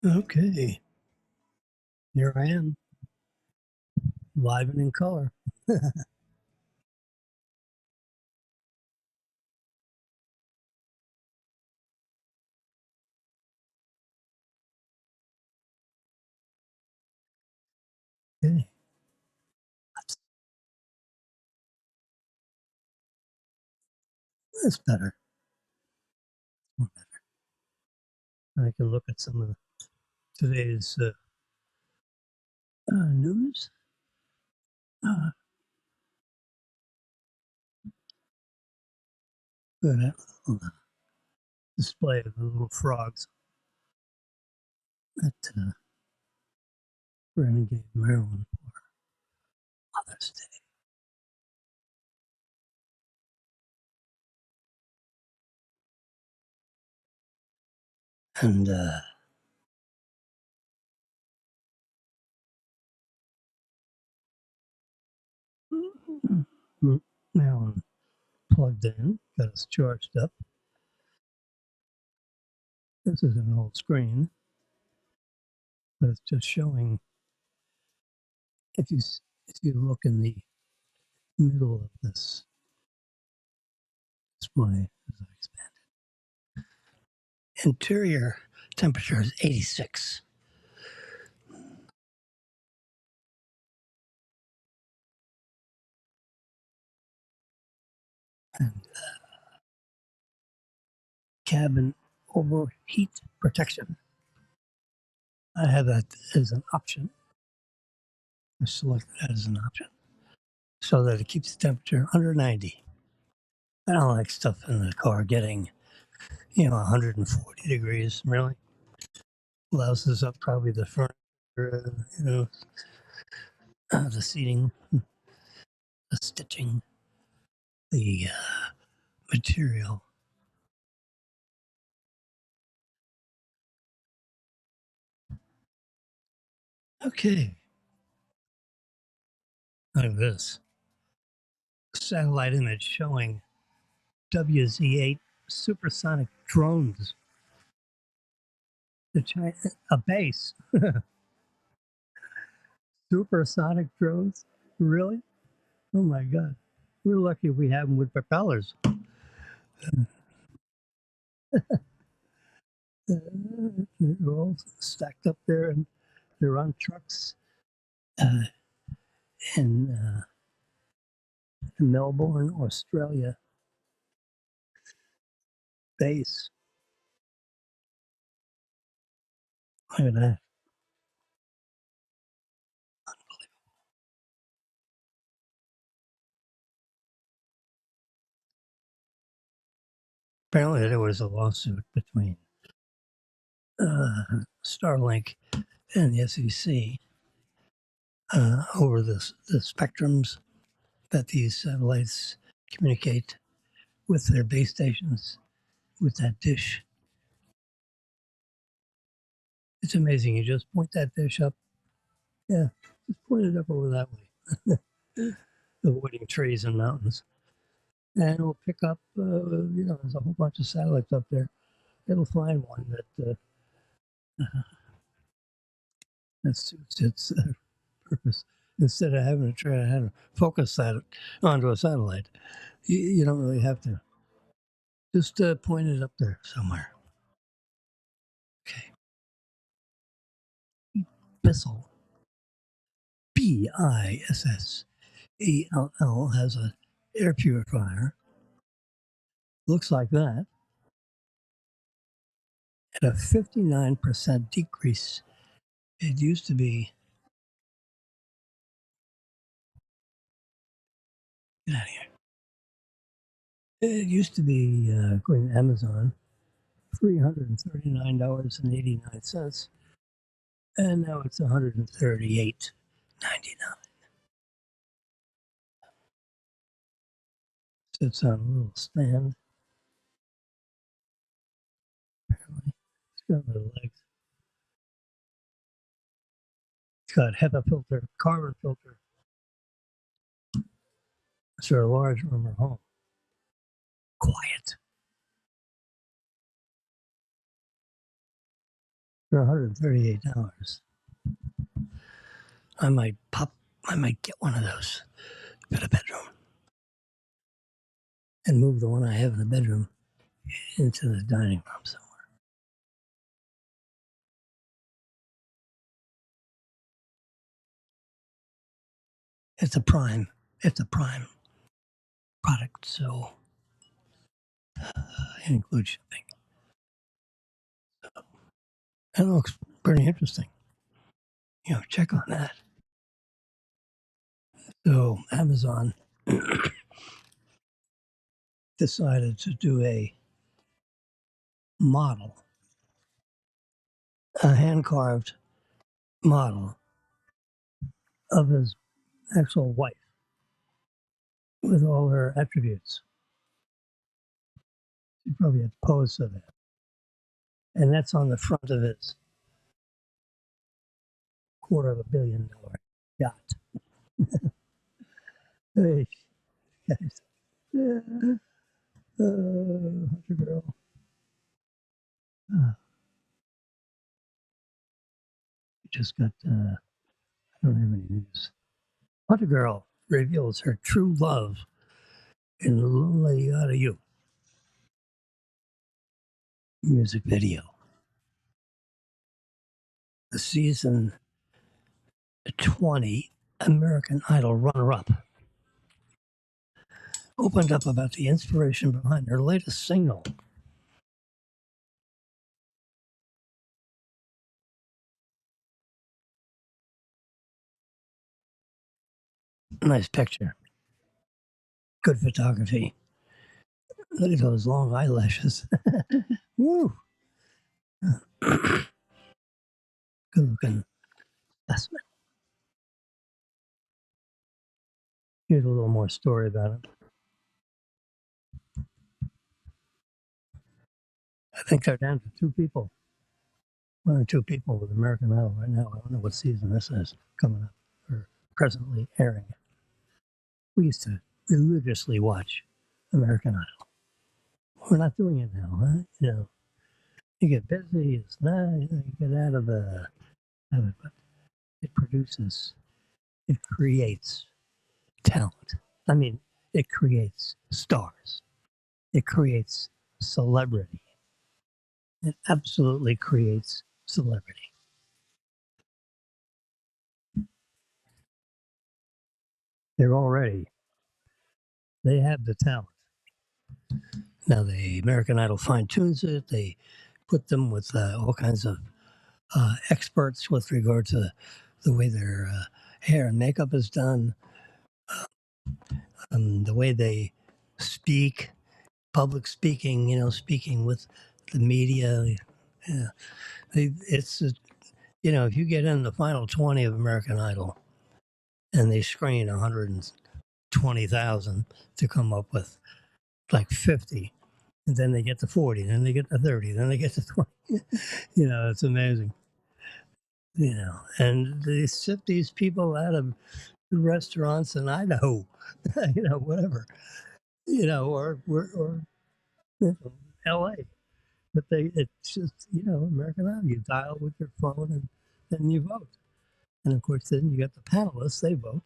Okay, here I am, live and in color. Okay, that's better. I can look at some of today's news. Uh, Look at that little display of the little frogs that Brandon gave Maryland for Mother's Day. And Maryland plugged in, got us charged up. This is an old screen, but it's just showing. If you look in the middle of this display, as I expand, interior temperature is 86. And cabin overheat protection. I have that as an option. I select that as an option so that it keeps the temperature under 90. I don't like stuff in the car getting, 140 degrees, really. Louses up probably the furniture, the seating, the stitching, the material. Okay, like this satellite image showing WZ-8 supersonic drones. A base. Supersonic drones? Really? Oh my God. We're lucky we have them with propellers. They're all stacked up there and they're on trucks uh, in Melbourne, Australia base. Look at that. Apparently, there was a lawsuit between Starlink and the SEC over the spectrums that these satellites communicate with their base stations with that dish. It's amazing. You just point that dish up. Yeah, just point it up over that way, avoiding trees and mountains. And it'll pick up, there's a whole bunch of satellites up there. It'll find one that suits its purpose instead of having to try to focus that onto a satellite. You don't really have to. Just point it up there somewhere. Okay. Bissell, Bissell has an air purifier. Looks like that. At a 59% decrease. It used to be, get out of here. It used to be, according to Amazon, $339.89, and now it's $138.99. Sits on a little stand. Apparently, it's got little legs. It's got HEPA filter, carbon filter. It's a large room or home. Quiet. for $138. I might pop. I might get one of those for the bedroom and move the one I have in the bedroom into the dining room somewhere. It's a prime. It's a prime product, so it includes shipping. That looks pretty interesting. Check on that. So Amazon decided to do a model, a hand carved model of his actual wife with all her attributes. He probably had posed for that. And that's on the front of his $250 million yacht. Hey, guys. Yeah. Hunter girl. Just got, I don't have any news. Hunter girl reveals her true love in Lonely Out of You music video. The season 20 American Idol runner up opened up about the inspiration behind her latest single. Nice picture. Good photography. Look at those long eyelashes. Woo! Good looking specimen. Here's a little more story about it. I think they're down to two people. One or two people with American Idol right now. I don't know what season this is coming up or presently airing. We used to religiously watch American Idol. We're not doing it now, huh? You get busy, it's not, you get out of it, but it produces, it creates talent. I mean, it creates stars. It creates celebrity. It absolutely creates celebrity. They're already, they have the talent. Now, the American Idol fine tunes it. They put them with all kinds of experts with regard to the way their hair and makeup is done, the way they speak, public speaking, speaking with the media. Yeah. It's, if you get in the final 20 of American Idol and they screen 120,000 to come up with like 50, and then they get to 40, then they get to 30, then they get to 20. It's amazing. And they sit these people out of restaurants in Idaho, whatever, or LA. But it's just, American Idol. You dial with your phone and then you vote. And of course, then you got the panelists, they vote.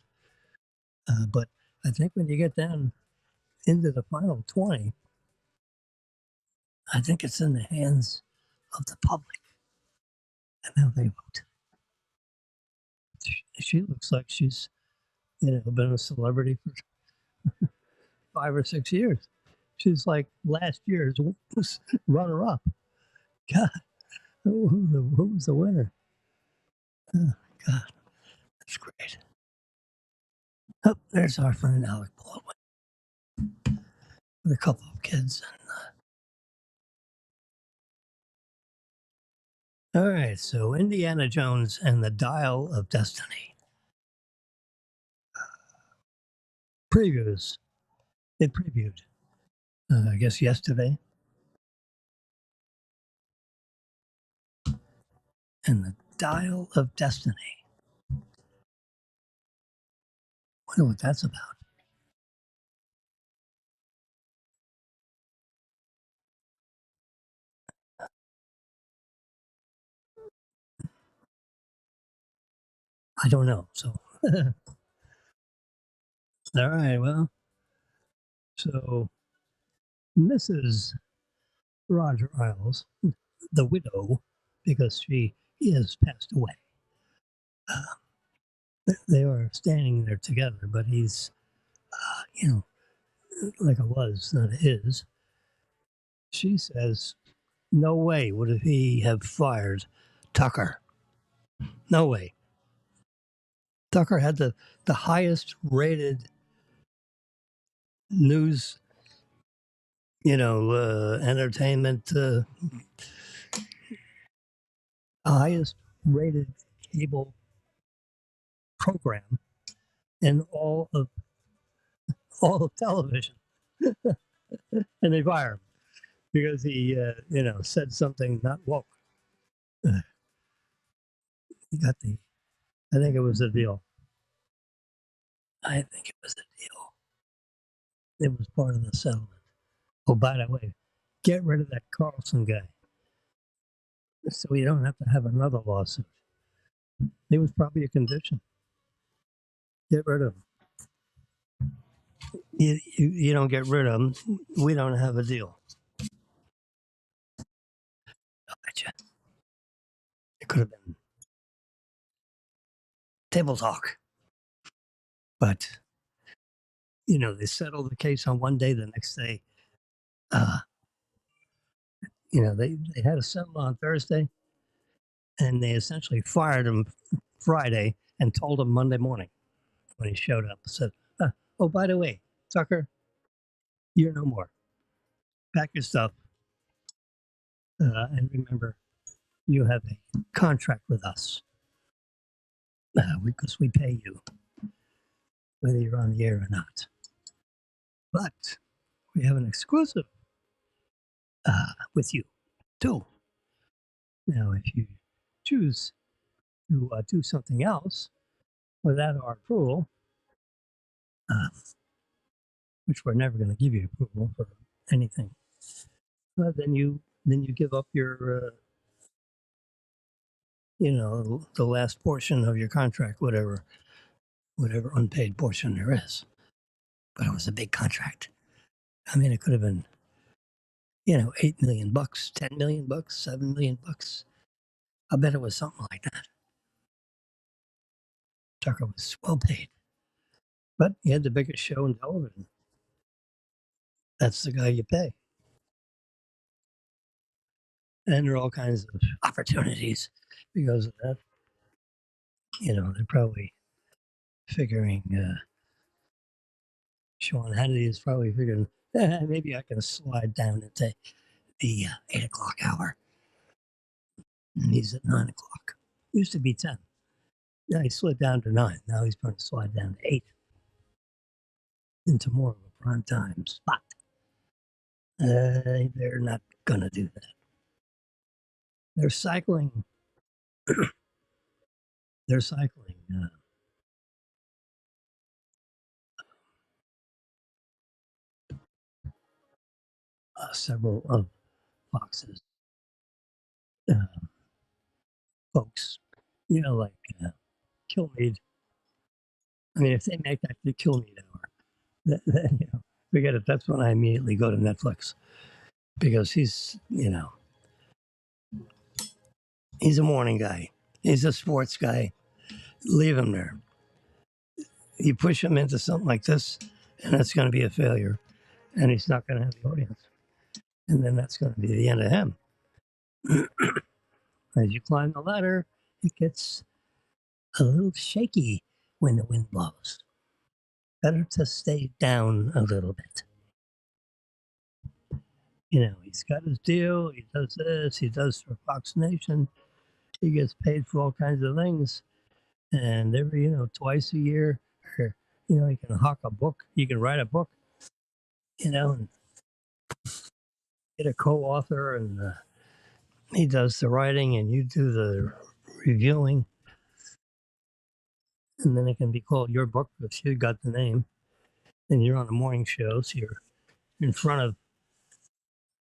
But I think when you get down into the final 20, I think it's in the hands of the public and how they vote. She looks like she's, been a celebrity for 5 or 6 years. She's like last year's runner up. God, who was the winner? Oh, God, that's great. Oh, there's our friend Alec Baldwin with a couple of kids. All right, so Indiana Jones and the Dial of Destiny previews. They previewed, I guess, yesterday, and the Dial of Destiny. Wonder what that's about. I don't know. So, all right. Well, so Mrs. Roger Isles, the widow, because she is passed away. They are standing there together, but he's, you know, like it was, not his. She says, no way would he have fired Tucker. No way. Tucker had the highest rated news, entertainment, highest rated cable program in all of television, and they fire him because he, said something not woke. Uh, he got the. I think it was a deal. I think it was a deal. It was part of the settlement. Oh, by the way, get rid of that Carlson guy so we don't have to have another lawsuit. It was probably a condition. Get rid of him. You don't get rid of him, we don't have a deal. I bet you. It could have been table talk. But, they settled the case on one day. The next day, uh, they had a settlement on Thursday, and they essentially fired him Friday and told him Monday morning when he showed up. Said, oh, by the way, Tucker, you're no more. Pack your stuff. And remember, you have a contract with us because we pay you, whether you're on the air or not. But we have an exclusive with you, too. Now, if you choose to do something else without our approval, uh, which we're never going to give you approval for anything, then you give up your, the last portion of your contract, whatever unpaid portion there is. But it was a big contract. I mean, it could have been, $8 million, $10 million, $7 million. I bet it was something like that. Tucker was well paid, but he had the biggest show in television. That's the guy you pay. And there are all kinds of opportunities because of that. They're probably figuring, Sean Hannity is probably figuring, maybe I can slide down into the 8 o'clock hour. And he's at 9 o'clock. Used to be 10. Now he slid down to 9. Now he's going to slide down to 8 into more of a prime time spot. They're not going to do that. They're cycling. They're cycling. Several of Fox's folks, like Kilmeade. I mean, if they make that the Kilmeade hour, then, forget it. That's when I immediately go to Netflix because he's a morning guy. He's a sports guy. Leave him there. You push him into something like this, and it's going to be a failure, and he's not going to have the audience. And then that's going to be the end of him. As you climb the ladder, it gets a little shaky when the wind blows. Better to stay down a little bit. He's got his deal. He does this. He does for Fox Nation. He gets paid for all kinds of things. And every, twice a year, or, you can hawk a book. You can write a book, and get a co-author, and he does the writing and you do the reviewing. And then it can be called your book if you got the name. And you're on a morning show, so you're in front of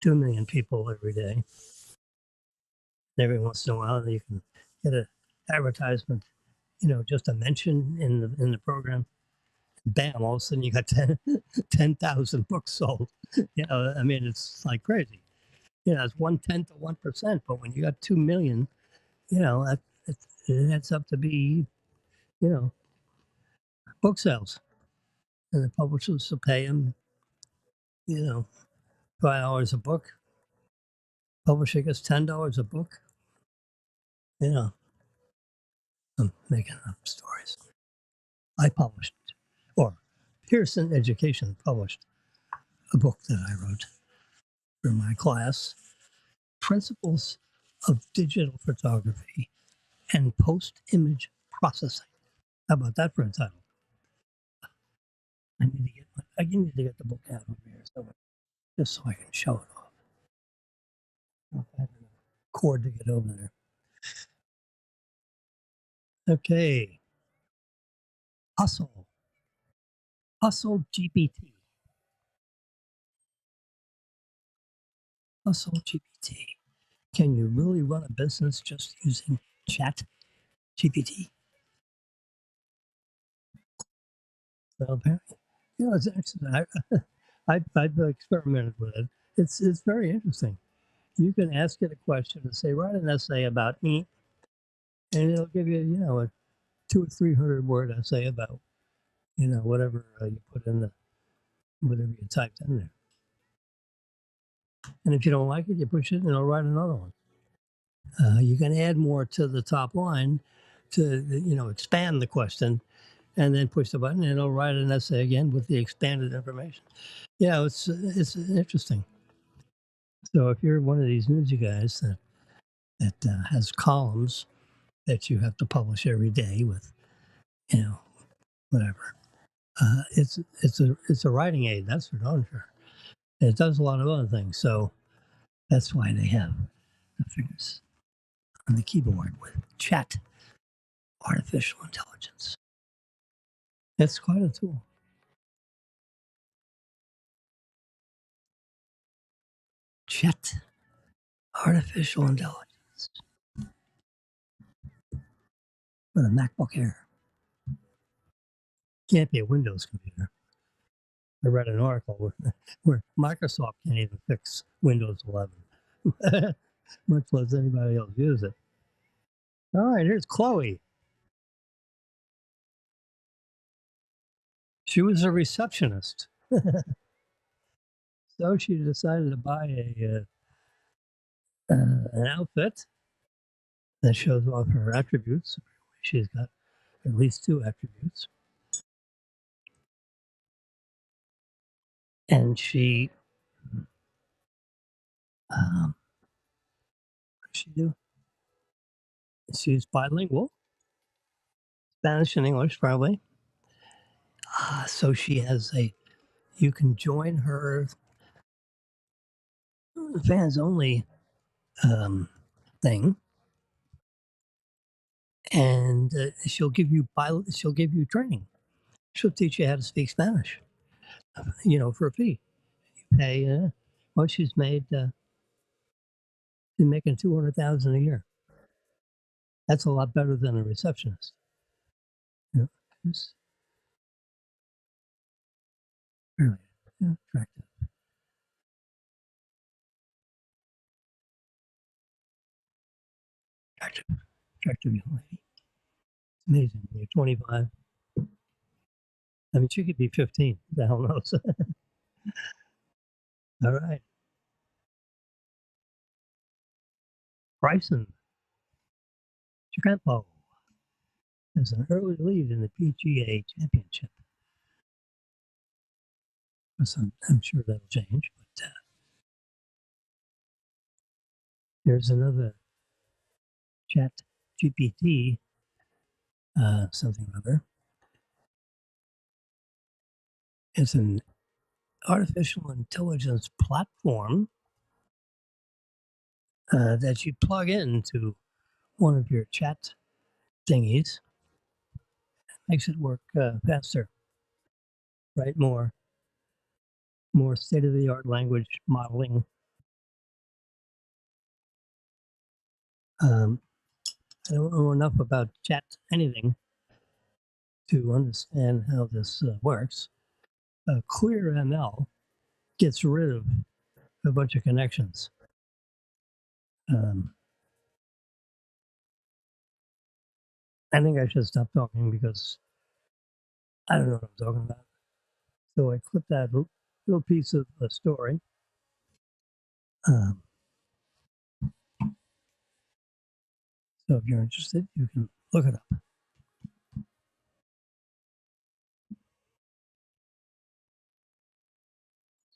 2 million people every day. Every once in a while, you can get an advertisement just a mention in the program, bam, all of a sudden you got 10,000 books sold. I mean, it's like crazy. It's 1/10 of 1%, but when you got 2 million, that it adds up to be, you know, book sales, and the publishers will pay them, you know, $5 a book. Publisher gets $10 a book. You know, I'm making up stories. I published, or Pearson Education published a book that I wrote for my class, Principles of Digital Photography and Post-Image Processing. How about that for a title? I need to get the book out over here somewhere, just so I can show it off. I have a cord to get over there. Okay, Hustle, Hustle GPT, Hustle GPT. Can you really run a business just using Chat GPT? Well, apparently, it's interesting. I've experimented with it. It's very interesting. You can ask it a question and say, write an essay about me, and it'll give you, a 200 or 300 word essay about, whatever you put in whatever you typed in there. And if you don't like it, you push it, and it'll write another one. You can add more to the top line to, expand the question, and then push the button, and it'll write an essay again with the expanded information. Yeah, it's interesting. So if you're one of these newsy guys that has columns that you have to publish every day with, whatever, it's a writing aid. That's for darn sure. And it does a lot of other things. So that's why they have the fingers on the keyboard with Chat Artificial Intelligence. It's quite a tool. Chat Artificial Intelligence for the MacBook Air. Can't be a Windows computer. I read an article where Microsoft can't even fix Windows 11, much less anybody else use it. All right, here's Chloe. She was a receptionist, so she decided to buy an outfit that shows off her attributes. She's got at least 2 attributes, and what does she do? She's bilingual, Spanish and English, probably. So she has you can join her fans only thing, and she'll give you training. She'll teach you how to speak Spanish, for a fee. You pay. Well, she's making 200,000 a year. That's a lot better than a receptionist. Yeah, it's really attractive. Attractive, attractive young lady. It's amazing. When you're 25. I mean, she could be 15. Who the hell knows? All right. Bryson DeChambeau has an early lead in the PGA Championship. So I'm sure that'll change. But there's another Chat GPT, something or other. It's an artificial intelligence platform that you plug into one of your chat thingies. Makes it work faster, right? More state of the art language modeling. I don't know enough about chat anything to understand how this works. Clear ML gets rid of a bunch of connections. Um, I think I should stop talking because I don't know what I'm talking about. So I clipped that little piece of the story. Um, so if you're interested, you can look it up.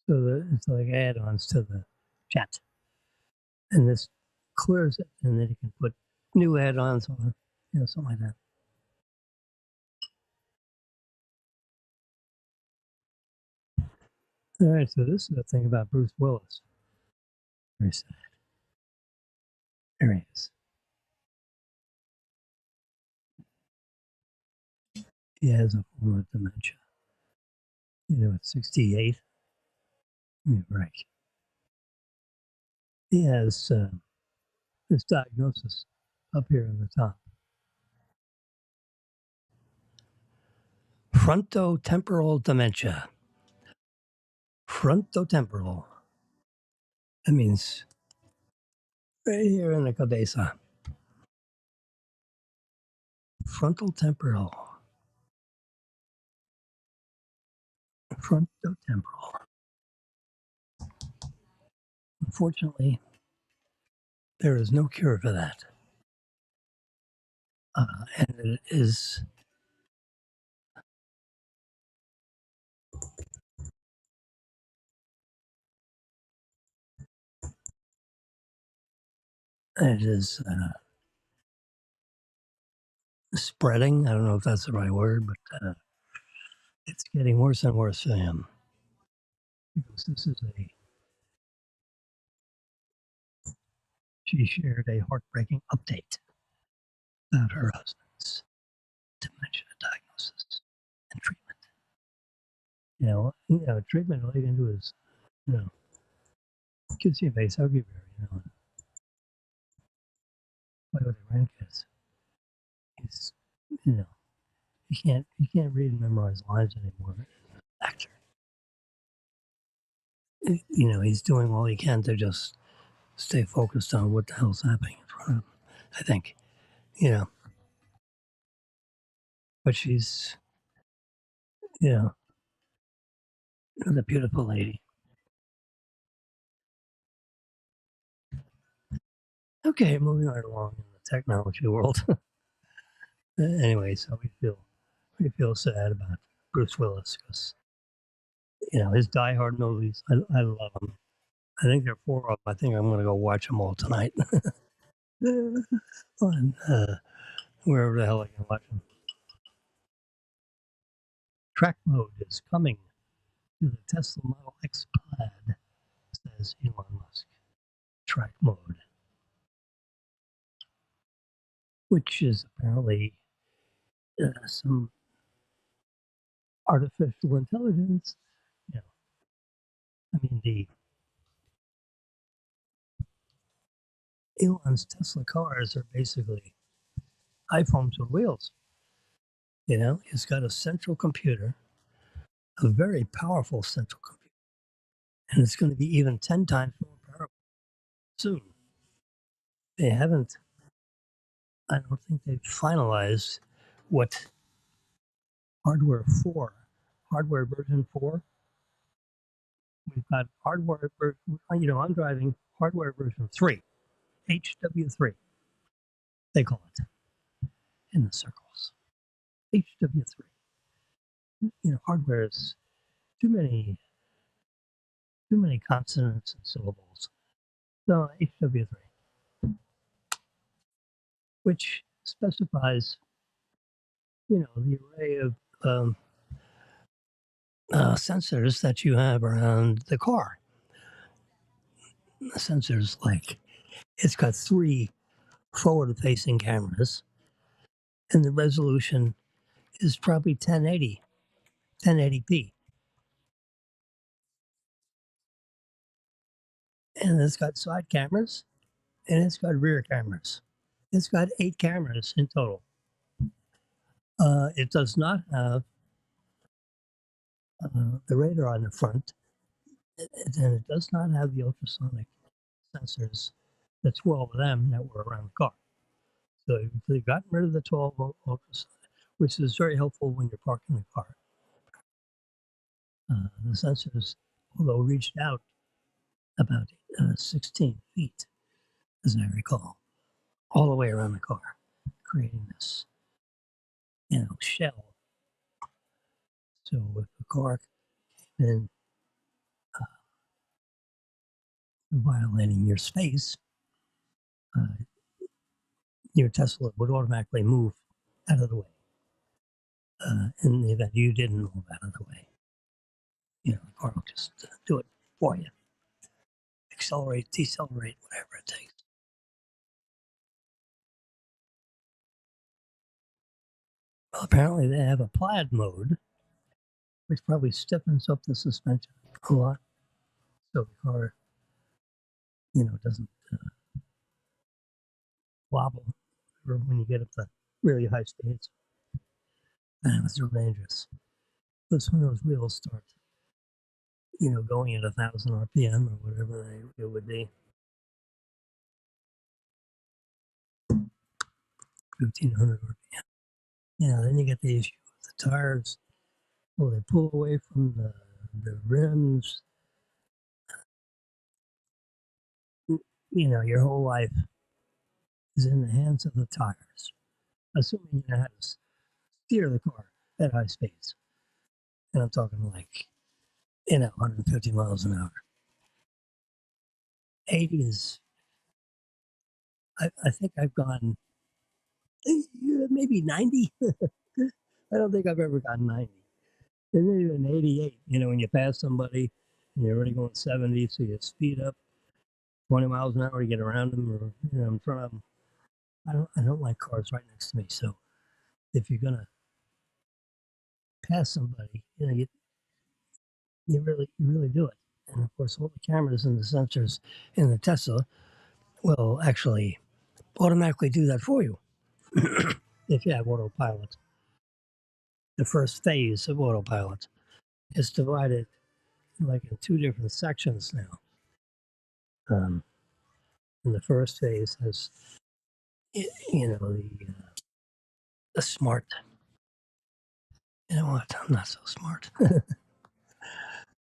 So it's like add-ons to the chat, and this clears it, and then you can put new add-ons on, something like that. All right, so this is the thing about Bruce Willis. Very sad. There he is. He has a form of dementia. At 68. Right. He has this diagnosis up here on the top. Frontotemporal dementia. Frontotemporal. That means right here in the cabeza. Frontal temporal. Frontotemporal. Unfortunately, there is no cure for that. And it is spreading. I don't know if that's the right word, but it's getting worse and worse for him. Because she shared a heartbreaking update about her husband's dementia diagnosis and treatment. Treatment all you can do is, kiss your face, hug your bear, and play with your grandkids. It's, you can't read and memorize lines anymore. Actor, he's doing all he can to just stay focused on what the hell's happening in front of him. I think, you know, but she's, you know, the beautiful lady. Okay, moving right along in the technology world. Anyway, so we feel sad about Bruce Willis because his Die Hard movies. I love them. I think there are four of them. I think I'm going to go watch them all tonight. On wherever the hell I can watch them. Track mode is coming to the Tesla Model X Plaid, says Elon Musk. Track mode, which is apparently some artificial intelligence. I mean, the Elon's Tesla cars are basically iPhones with wheels. It's got a central computer, a very powerful central computer, and it's going to be even 10 times more powerful soon. They haven't, I don't think they've finalized what hardware version 4. We've got hardware, I'm driving hardware version 3, HW3, they call it in the circles. HW3. Hardware is too many consonants and syllables. So HW3, which specifies, the array of sensors that you have around the car. The sensors, like, it's got 3 forward-facing cameras, and the resolution is probably 1080p. And it's got side cameras, and it's got rear cameras. It's got 8 cameras in total. It does not have the radar on the front, and it does not have the ultrasonic sensors. That's 12 of them that were around the car. So they've gotten rid of the 12 ultrasonic, which is very helpful when you're parking the car. The sensors, although reached out about 16 feet, as I recall, all the way around the car, creating this, shell. So if a car came in violating your space, uh, your Tesla would automatically move out of the way. In the event you didn't move out of the way, the car will just do it for you. Accelerate, decelerate, whatever it takes. Well, apparently they have a plaid mode, which probably stiffens up the suspension a lot, so the car, doesn't wobble or when you get up to really high speeds. And it's real dangerous. But when those wheels start, going at 1,000 RPM or whatever it would be, 1,500 RPM, then you get the issue with the tires. Well, they pull away from the rims. Your whole life is in the hands of the tires, assuming you know how to steer the car at high speeds. And I'm talking like, 150 miles an hour. 80 is, I think I've gone maybe 90. I don't think I've ever gotten 90. And maybe an 88, when you pass somebody and you're already going 70, so you speed up 20 miles an hour to get around them or, in front of them. I don't like cars right next to me. So if you're going to pass somebody, you really do it. And of course, all the cameras and the sensors in the Tesla will actually automatically do that for you if you have autopilot. The first phase of autopilot is divided like in two different sections now. And the first phase has, the smart. You know what? I'm not so smart.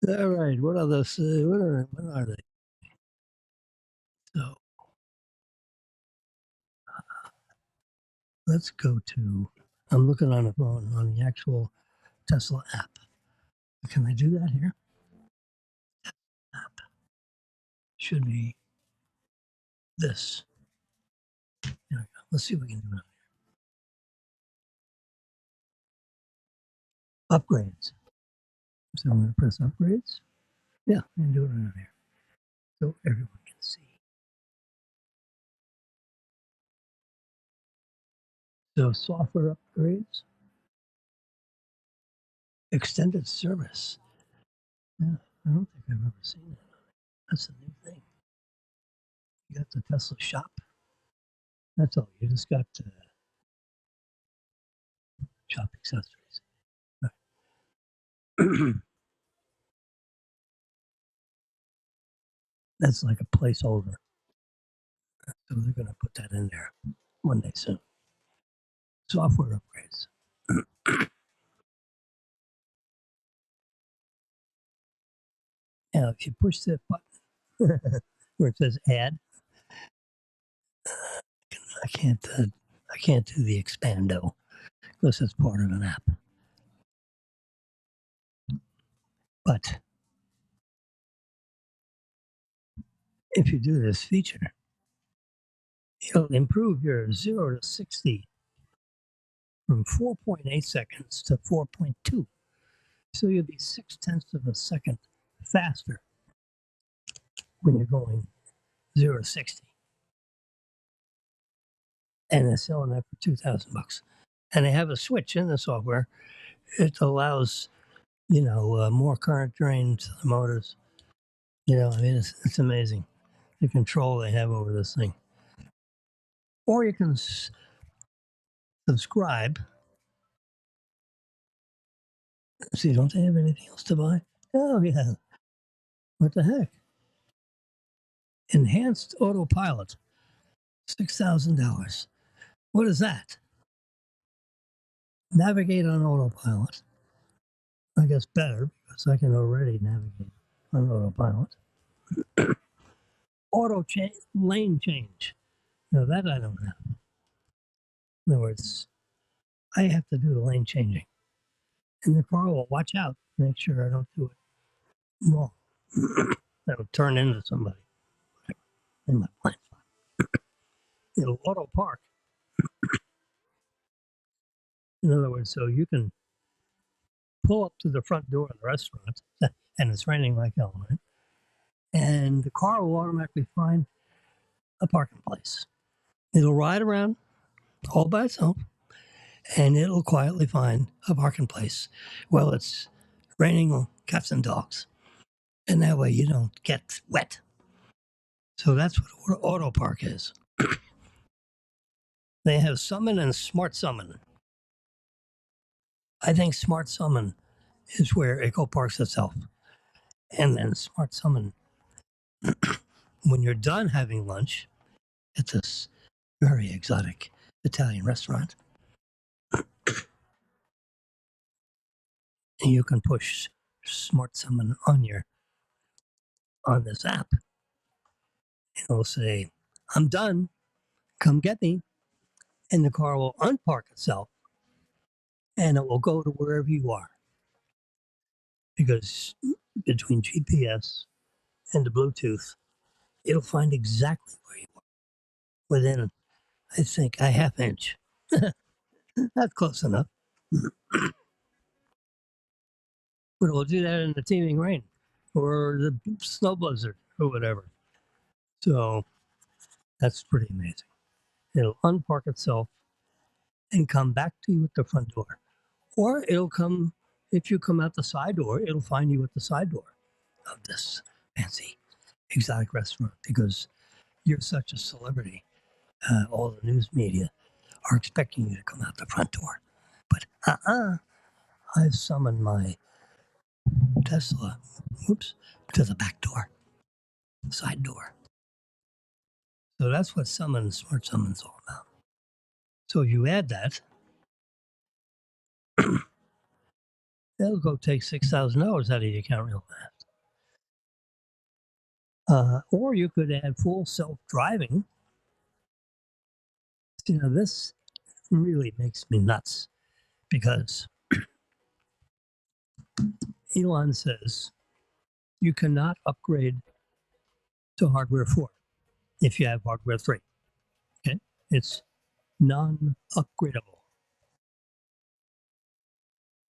All right. What are those? What are they? So let's go to. I'm looking on the phone on the actual Tesla app. Can I do that here? App should be this. There we go. Let's see if we can do it. Upgrades. So I'm going to press upgrades. Yeah, I can do it right here, so everyone can see. So software upgrades, extended service. Yeah, I don't think I've ever seen that. That's a new thing. You got the Tesla shop. That's all. You just got shop accessories. That's like a placeholder. So they're going to put that in there one day soon. Software upgrades. Now, if you push that button where it says add, I can't. I can't do the expando because it's part of an app. But if you do this feature, it'll improve your 0 to 60 from 4.8 seconds to 4.2. So you'll be 0.6 of a second faster when you're going 0 to 60. And they're selling that for $2,000. And they have a switch in the software. It allows, more current drain to the motors. It's amazing the control they have over this thing. Or you can subscribe See, don't they have anything else to buy? Oh, yeah. What the heck? Enhanced autopilot, $6,000. What is that? Navigate on autopilot. I guess better because I can already navigate on autopilot. Lane change. Now that I don't have. In other words, I have to do the lane changing. And the car will watch out, make sure I don't do it wrong. That'll turn into somebody in my blind spot. It'll auto park. In other words, so you can pull up to the front door of the restaurant, and it's raining like hell, right? And the car will automatically find a parking place. It'll ride around all by itself, and it'll quietly find a parking place while it's raining cats and dogs. And that way you don't get wet. So that's what auto park is. They have summon and smart summon. I think smart summon is where it go parks itself. And then smart summon, when you're done having lunch at this very exotic Italian restaurant, and you can push smart summon on this app. It'll say, I'm done, come get me. And the car will unpark itself and it will go to wherever you are. Because between GPS and the Bluetooth, it'll find exactly where you are within, I think, a half inch. That's close enough. But it will do that in the teeming rain or the snow blizzard or whatever. So that's pretty amazing. It'll unpark itself and come back to you at the front door. Or it'll come, if you come out the side door, it'll find you at the side door of this fancy exotic restaurant because you're such a celebrity. All the news media are expecting you to come out the front door. But I've summoned my Tesla, to the back door, side door. So that's what smart summon's all about. So if you add that, that'll go take $6,000 out of your account real fast. Or you could add full self-driving. You know, this really makes me nuts because Elon says you cannot upgrade to hardware 4 if you have hardware 3. Okay? It's non-upgradable.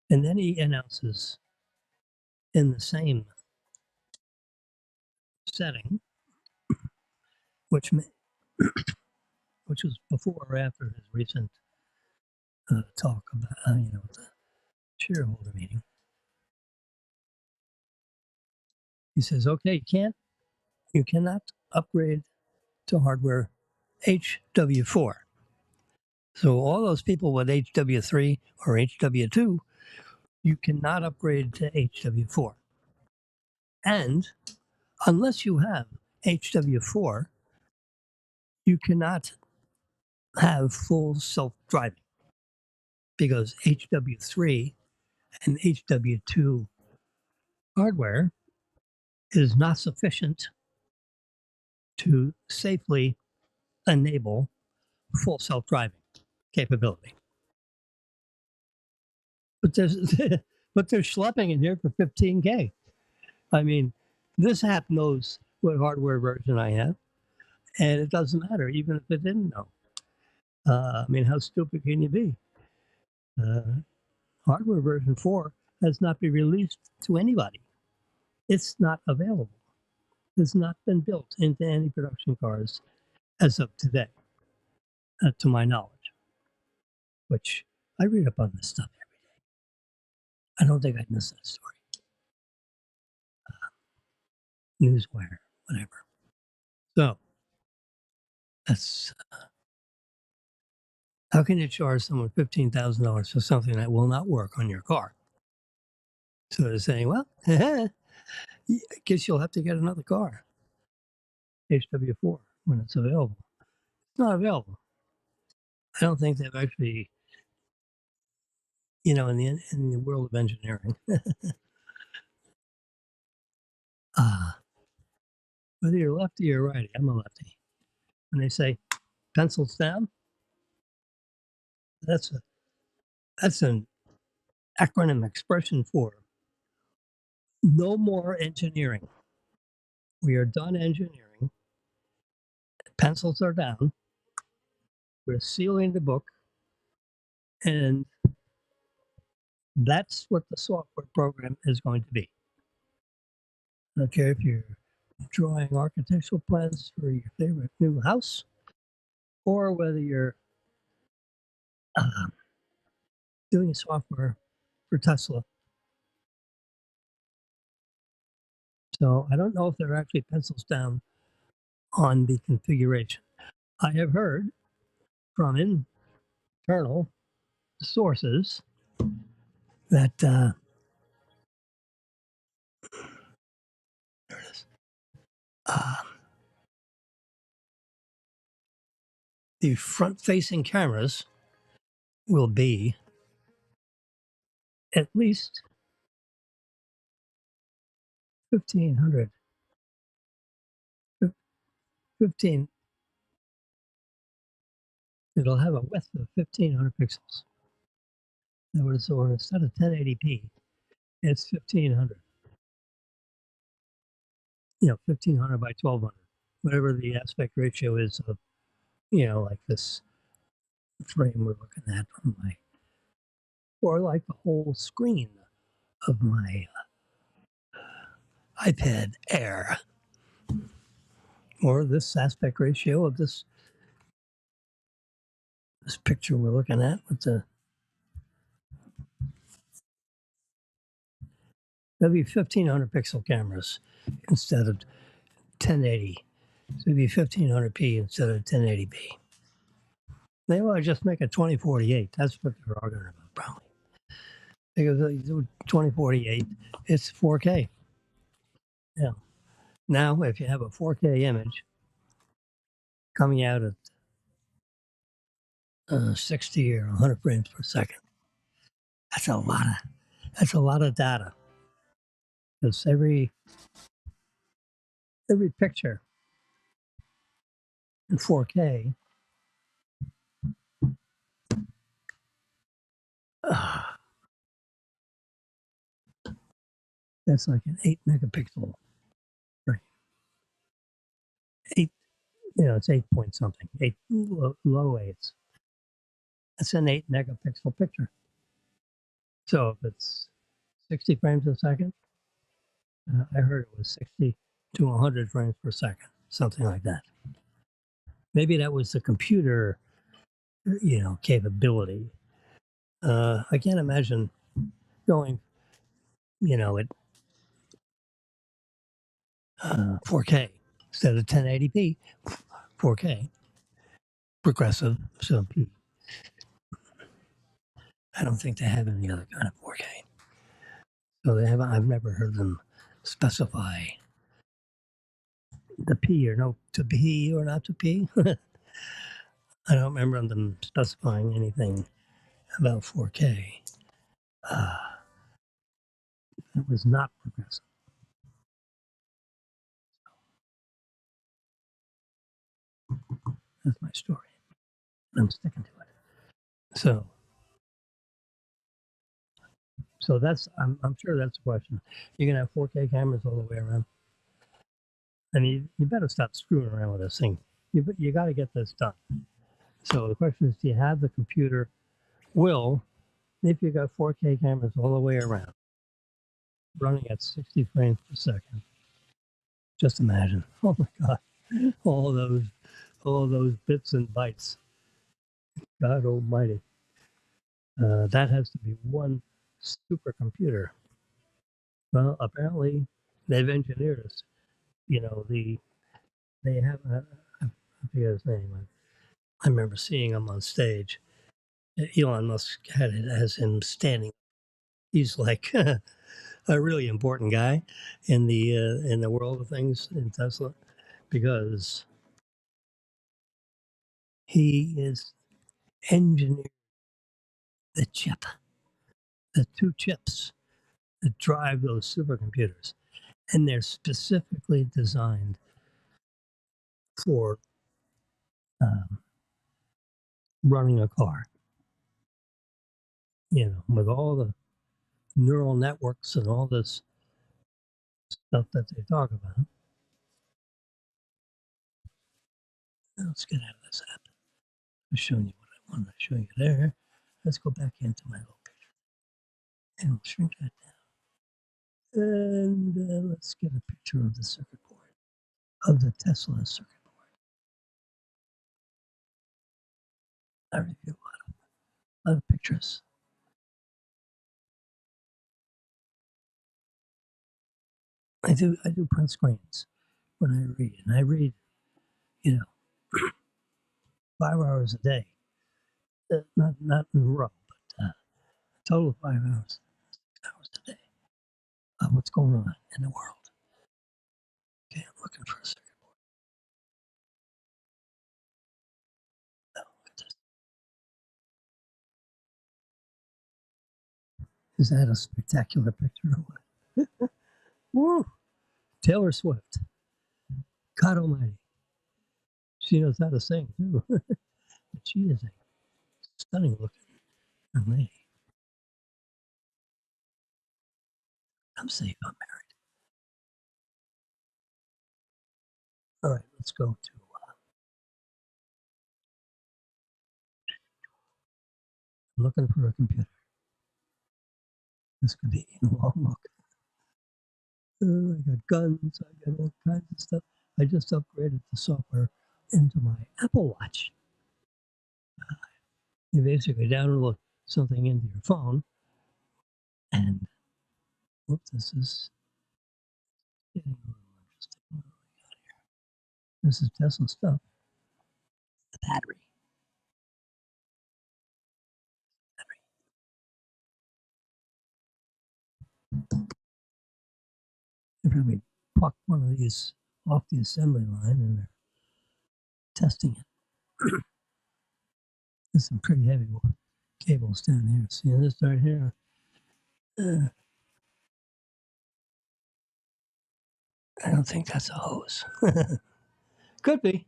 And then he announces in the same setting, which was before or after his recent talk about, the shareholder meeting. He says, okay, you cannot upgrade to hardware HW4. So all those people with HW3 or HW2, you cannot upgrade to HW4. And unless you have HW4, you cannot have full self-driving because HW3 and HW2 hardware is not sufficient to safely enable full self-driving capability. But there's but they're schlepping in here for $15K. I mean, this app knows what hardware version I have, and it doesn't matter, even if it didn't know. I mean, how stupid can you be? Hardware version 4 has not been released to anybody. It's not available. It's not been built into any production cars as of today, to my knowledge, which I read up on this stuff every day. I don't think I'd miss that story. Newswire, whatever. So that's how can you charge someone $15,000 for something that will not work on your car? So they're saying, well, I guess you'll have to get another car, HW4, when it's available. It's not available. I don't think they've actually, in the world of engineering, uh, whether you're lefty or righty, I'm a lefty. When they say pencils down, that's that's an acronym expression for no more engineering. We are done engineering. Pencils are down. We're sealing the book, and that's what the software program is going to be. I don't care if you're drawing architectural plans for your favorite new house, or whether you're uh, doing software for Tesla. So I don't know if there are actually pencils down on the configuration. I have heard from internal sources that there it is. The front-facing cameras will be at least 1,500, 15. It'll have a width of 1,500 pixels. So instead of 1080p, it's 1,500. 1,500 by 1,200, whatever the aspect ratio is of, like this frame we're looking at on my, or like the whole screen of my iPad Air, or this aspect ratio of this picture we're looking at with there'll be 1,500 pixel cameras instead of 1080. So it'll be 1,500p instead of 1080p. They will just make a 2048. That's what they're arguing about, probably. Because 2048, it's 4K. Yeah. Now, if you have a 4K image coming out at 60 or 100 frames per second, that's a lot of data. Because every picture in 4K, that's like an 8 megapixel frame. It's 8 point something, low eights. That's an 8 megapixel picture. So if it's 60 frames a second, I heard it was 60 to 100 frames per second, something like that. Maybe that was the computer, capability. I can't imagine going, at 4K instead of 1080p, 4K, progressive. So I don't think they have any other kind of 4K. So they haven't. I've never heard them specify the P or no to P or not to P. I don't remember them specifying anything about 4K. It was not progressive. That's my story. I'm sticking to it. So that's. I'm sure that's the question. You're gonna have 4K cameras all the way around. I mean, you better stop screwing around with this thing. You got to get this done. So the question is, do you have the computer if you got 4K cameras all the way around, running at 60 frames per second? Just imagine. Oh my God, all those bits and bytes. God Almighty. That has to be one supercomputer. Well, apparently they've engineered us. They have. I forget his name. I remember seeing him on stage. Elon Musk had it as him standing. He's like a really important guy in the world of things in Tesla because he is engineered the chip, the two chips that drive those supercomputers, and they're specifically designed for um, running a car. You know, with all the neural networks and all this stuff that they talk about. Let's get out of this app. I'm showing you what I wanted to show you there. Let's go back into my little picture and we'll shrink that down. And let's get a picture of the circuit board, of the Tesla circuit board. I review a lot of pictures. I do print screens when I read, and I read, you know, 5 hours a day, not in a row, but a total of 5 hours, 6 hours a day of what's going on in the world. Okay, I'm looking for a circuit board. Oh, look at this. Is that a spectacular picture or what? Woo! Taylor Swift. God Almighty. She knows how to sing too. But she is a stunning looking young lady. I'm safe. I'm married. All right, let's go to. I'm looking for a computer. This could be a long look. I got guns. I got all kinds of stuff. I just upgraded the software into my Apple Watch. You basically download something into your phone, and whoops, this is getting a little interesting. What do we got here? This is Tesla stuff. The battery. They probably plucked one of these off the assembly line and they're testing it. There's some pretty heavy cables down here. See this right here? Uh, I don't think that's a hose. Could be.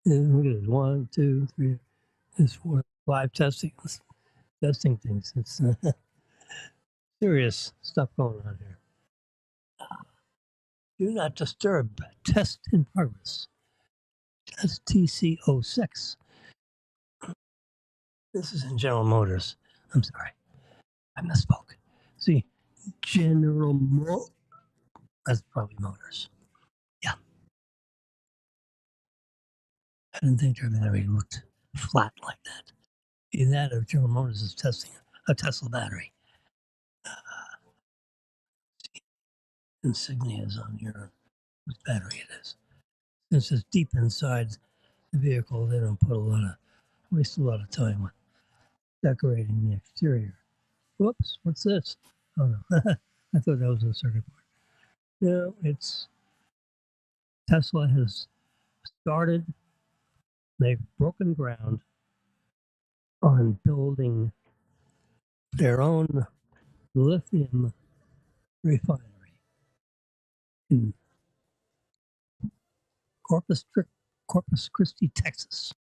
Look at it. 1, 2, 3, there's 4, 5 testing things. It's serious stuff going on here. Do not disturb. Test in progress. Test TC06. This is in General Motors. I'm sorry. I misspoke. See, General Motors. That's probably Motors. Yeah. I didn't think their battery looked flat like that. Either that or General Motors is testing a Tesla battery. Insignias on here, whose battery it is. Since it's deep inside the vehicle, they don't waste a lot of time on decorating the exterior. Whoops, what's this? Oh no, I thought that was a circuit board. No, it's Tesla has started, they've broken ground on building their own lithium refinery in Corpus Christi, Texas.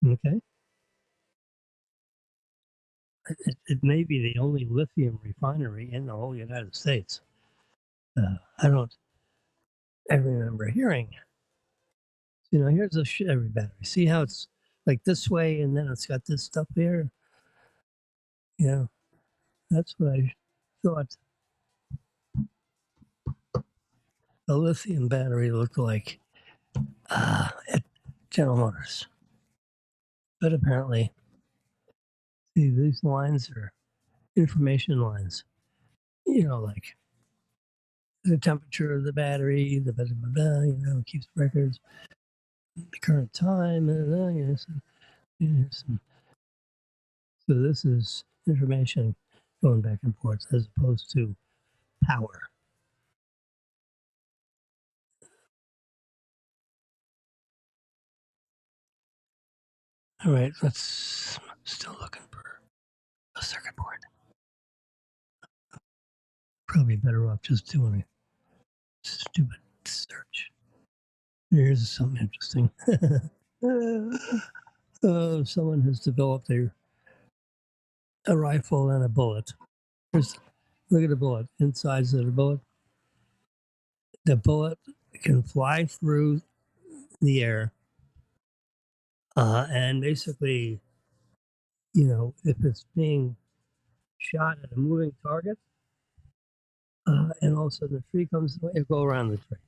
Okay. It may be the only lithium refinery in the whole United States. I don't ever remember hearing. You know, here's a Chevy battery. See how it's like this way, and then it's got this stuff here. You know, that's what I thought the lithium battery looked like at General Motors. But apparently, see, these lines are information lines. You know, like the temperature of the battery, the blah, blah, blah, you know, it keeps records, the current time, and you know, some So this is information going back and forth as opposed to power. All right, let's still looking for a circuit board. Probably better off just doing a stupid search. Here's something interesting. Someone has developed a rifle and a bullet. Here's, look at the bullet. Insides of the bullet. The bullet can fly through the air, and basically, if it's being shot at a moving target, and all of a sudden the tree comes away, it'll go around the tree.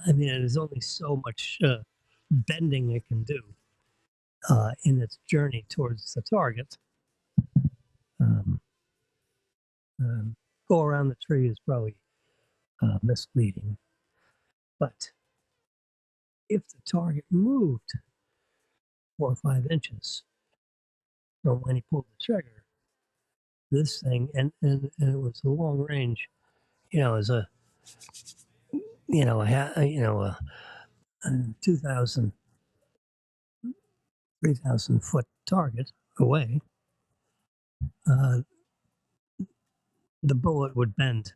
I mean, there's only so much bending it can do in its journey towards the target. Um, go around the tree is probably misleading. But if the target moved 4 or 5 inches from when he pulled the trigger, this thing, and it was a long range, as a, a 2,000, 3,000 foot target away, uh, the bullet would bend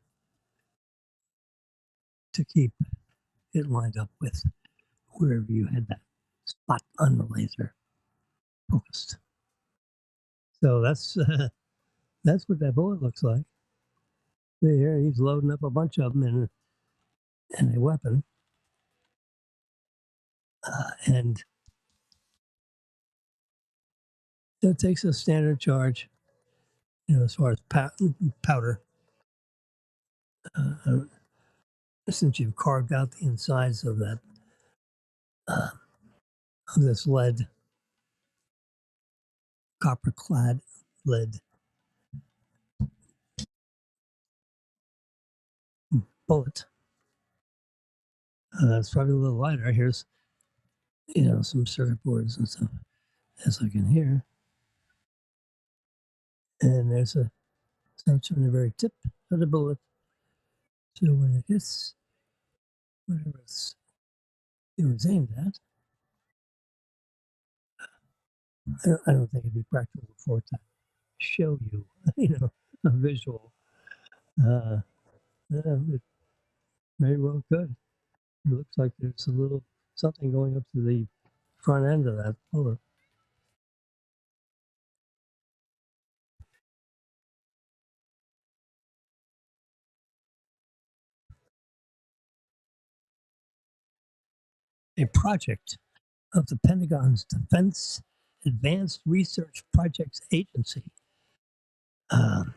to keep it lined up with wherever you had that spot on the laser focused. So that's what that bullet looks like. Here he's loading up a bunch of them in a weapon, and it takes a standard charge, as far as powder. Uh, since you've carved out the insides of that uh, of this lead, copper clad lead bullet, it's probably a little lighter. Here's some circuit boards and stuff, as I can hear, and there's a sensor on the very tip of the bullet, so when it hits whatever it was aimed at, I don't think it'd be practical for it to show you, a visual. Uh, it very well could. It looks like there's a little something going up to the front end of that bullet. A project of the Pentagon's Defense Advanced Research Projects Agency, um,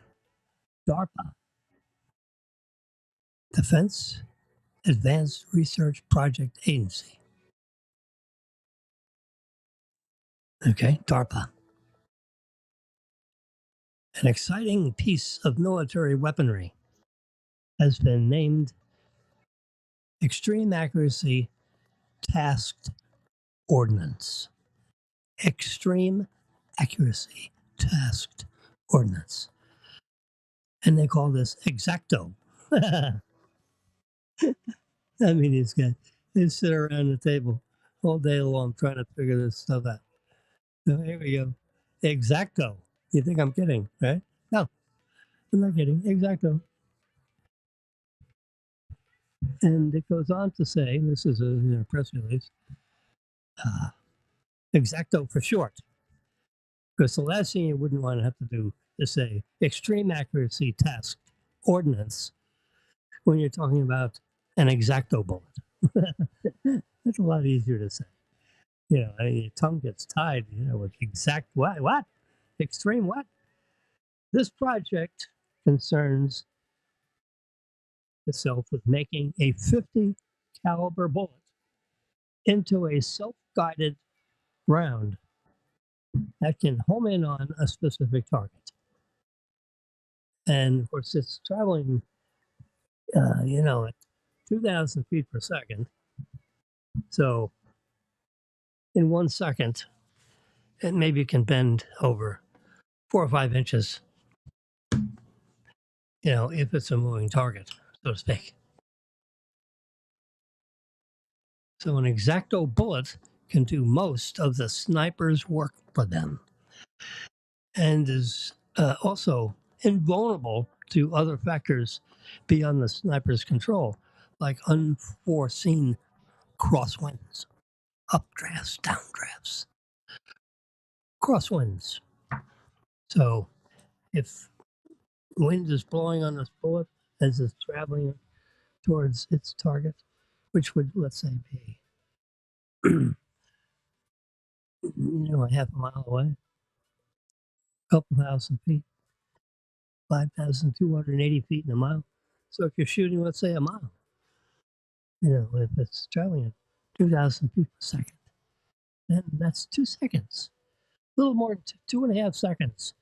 DARPA, Defense Advanced Research Project Agency. Okay, DARPA. An exciting piece of military weaponry has been named Extreme Accuracy Tasked Ordnance. Extreme Accuracy Tasked Ordnance. And they call this Exacto. I mean, these guys, they sit around the table all day long trying to figure this stuff out. So here we go. Exacto. You think I'm kidding, right? No, I'm not kidding. Exacto. And it goes on to say, this is a press release, uh, Exacto for short, because the last thing you wouldn't want to have to do is say extreme accuracy task ordnance when you're talking about an Exacto bullet. That's a lot easier to say. I mean, your tongue gets tied, with exact what? Extreme what? This project concerns itself with making a 50 caliber bullet into a self-guided round that can home in on a specific target. And of course, it's traveling, at 2,000 feet per second. So in 1 second, it maybe can bend over 4 or 5 inches, if it's a moving target, so to speak. So an X-Acto bullet can do most of the sniper's work for them and is also invulnerable to other factors beyond the sniper's control, like unforeseen crosswinds, updrafts, downdrafts, crosswinds. So if wind is blowing on this bullet as it's traveling towards its target, which would, let's say, be, a half a mile away, a couple thousand feet, 5,280 feet in a mile. So if you're shooting, let's say, a mile, if it's traveling at 2,000 feet per second, then that's 2 seconds, a little more than 2.5 seconds.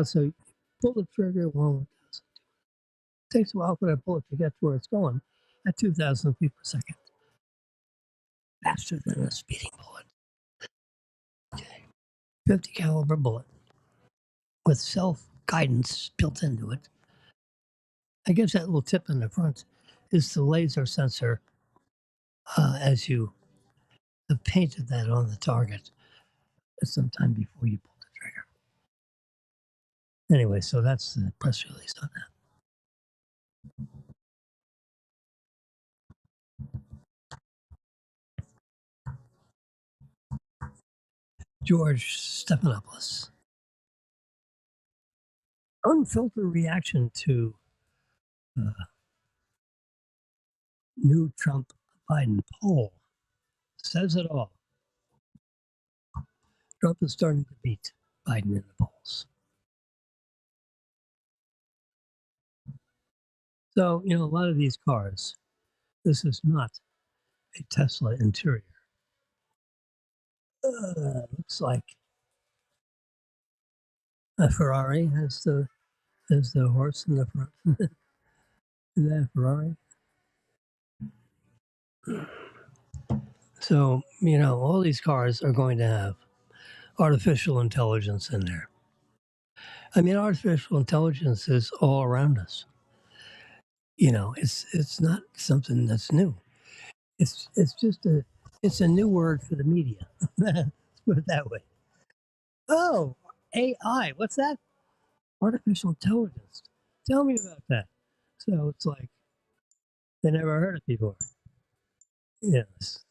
So you pull the trigger, well, it takes a while for that bullet to get to where it's going at 2,000 feet per second, faster than a speeding bullet. Okay. 50 caliber bullet with self guidance built into it. I guess that little tip in the front is the laser sensor as you have painted that on the target sometime before you pull the trigger. Anyway, so that's the press release on that. George Stephanopoulos. Unfiltered reaction to new Trump Biden poll says it all. Trump is starting to beat Biden in the polls. So, a lot of these cars, this is not a Tesla interior. Looks like a Ferrari has the horse in the front. Is that a Ferrari? So, all these cars are going to have artificial intelligence in there. I mean, artificial intelligence is all around us. It's not something that's new. It's just it's a new word for the media. Let's put it that way. Oh, AI. What's that? Artificial intelligence. Tell me about that. So it's like they never heard it before. Yes.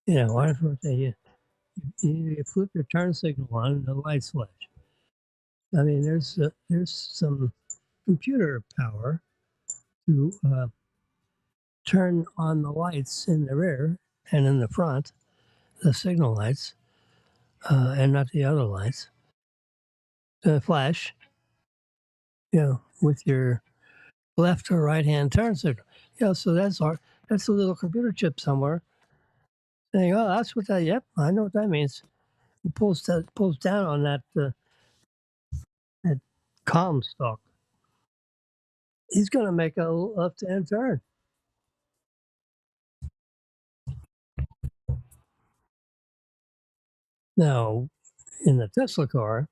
Artificial you flip your turn signal on and the lights flash. I mean, there's some computer power to turn on the lights in the rear and in the front, the signal lights, and not the other lights. Flash, with your left or right hand turn signal. So that's a little computer chip somewhere saying, "Oh, that's what that." Yep, I know what that means. He pulls down on that comm stalk. He's going to make a left-hand turn. Now, in the Tesla car,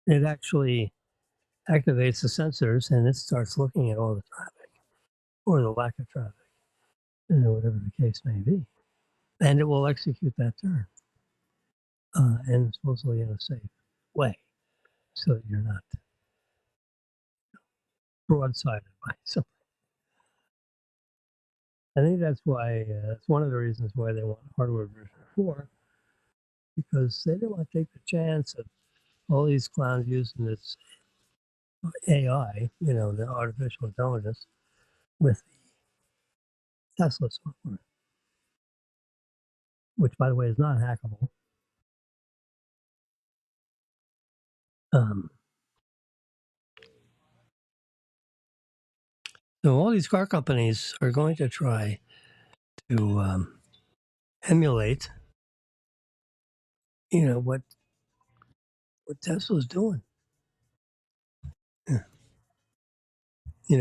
it actually activates the sensors and it starts looking at all the traffic or the lack of traffic, whatever the case may be. And it will execute that turn, and supposedly in a safe way, so that you're not broadsided by something. I think that's why, that's one of the reasons why they want hardware version 4, because they don't want to take the chance of all these clowns using this AI, the artificial intelligence, with the Tesla software, which, by the way, is not hackable. Um, so all these car companies are going to try to emulate, what Tesla's doing.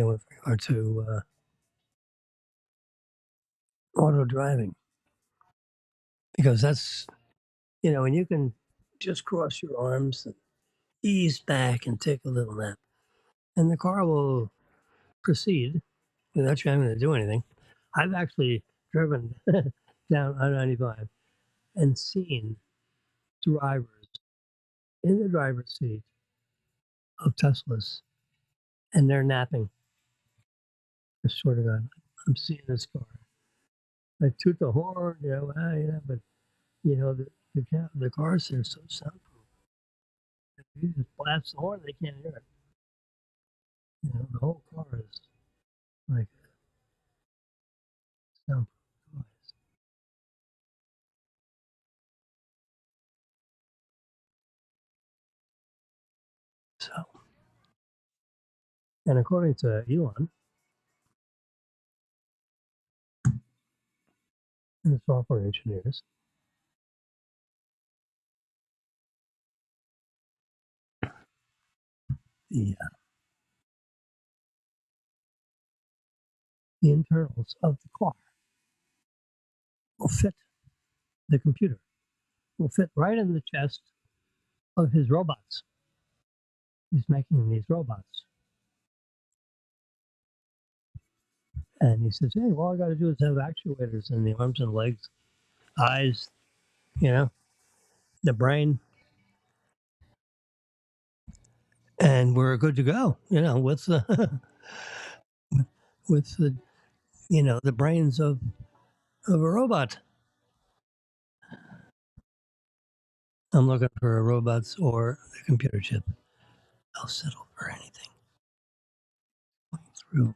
with regard to auto driving, because that's, when you can just cross your arms and ease back and take a little nap, and the car will proceed without you having to do anything. I've actually driven down I-95 and seen drivers in the driver's seat of Teslas, and they're napping. I swear to God, I'm seeing this car. I toot the horn, but the cars are so soundproof. If you just blast the horn, they can't hear it. The whole car is like a soundproof device. So, and according to Elon and the software engineers, the the internals of the car will fit the computer, will fit right in the chest of his robots. He's making these robots. And he says, hey, all I got to do is have actuators in the arms and legs, eyes, you know, the brain, and we're good to go, with the, with the, the brains of a robot. I'm looking for a robots or the computer chip. I'll settle for anything. Going through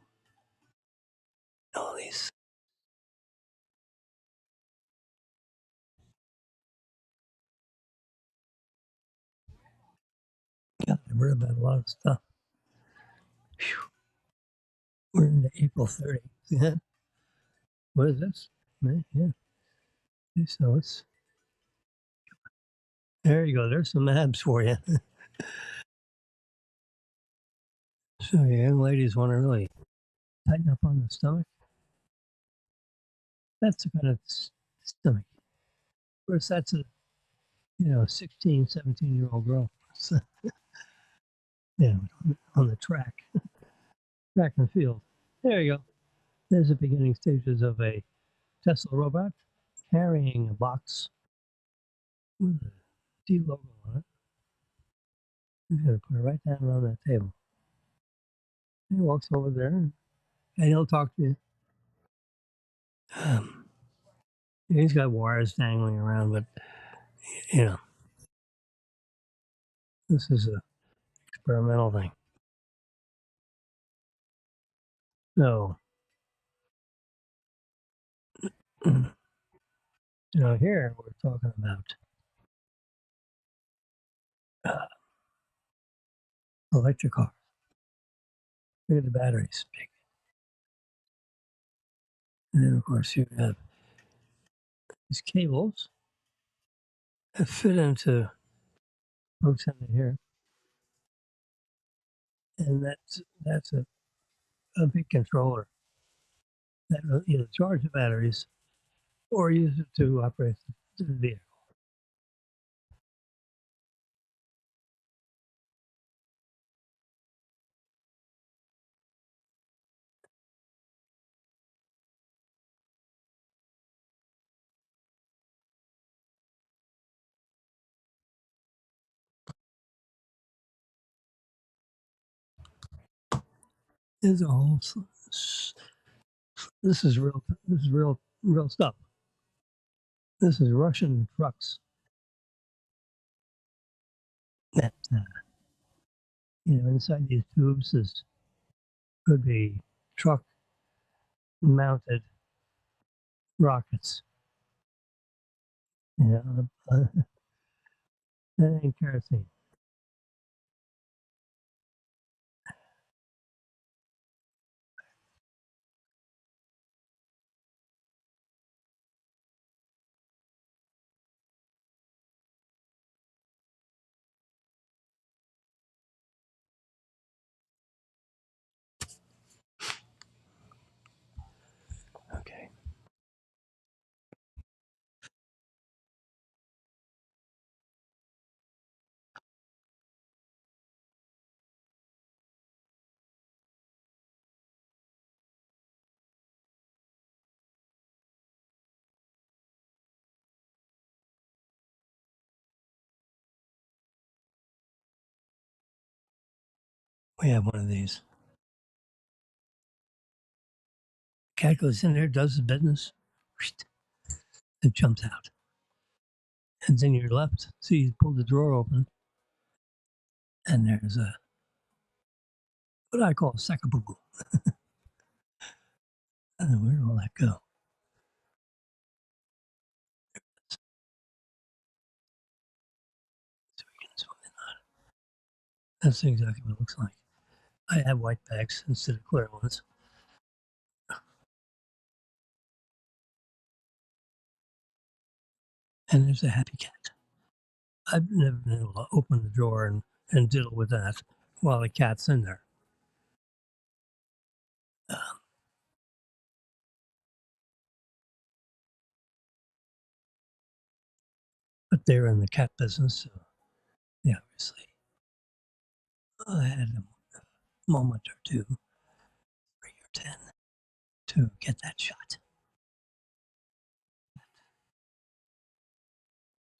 all these. Yeah, I've read about a lot of stuff. Whew. We're into April 30. See that? What is this? Yeah. So it's, there you go. There's some abs for you. So you young ladies want to really tighten up on the stomach. That's the kind of stomach. Of course, that's a 16, 17-year-old girl. So, on the track and field. There you go. There's the beginning stages of a Tesla robot carrying a box with a T logo on it. He's going to put it right down on that table. He walks over there and he'll talk to you. Um, he's got wires dangling around, but you know, this is a experimental thing. So, here we're talking about uh, electric cars. Look at the batteries, big, and then of course you have these cables that fit into hooks into here, and that's a big controller that will either charge the batteries or use it to operate the vehicle. There's a whole. This is real. This is real stuff. This is Russian trucks that inside these tubes is could be truck mounted rockets. That ain't kerosene. We have one of these. Cat goes in there, does his business, and jumps out. And then you're left. So you pull the drawer open, and there's a what I call a sack of boo boo. And where did all that go? So we can zoom in on it. That's exactly what it looks like. I have white bags instead of clear ones. And there's a happy cat. I've never been able to open the drawer and diddle with that while the cat's in there. Um, but they're in the cat business, so yeah, obviously. I had a moment or two, 3 or 10, to get that shot.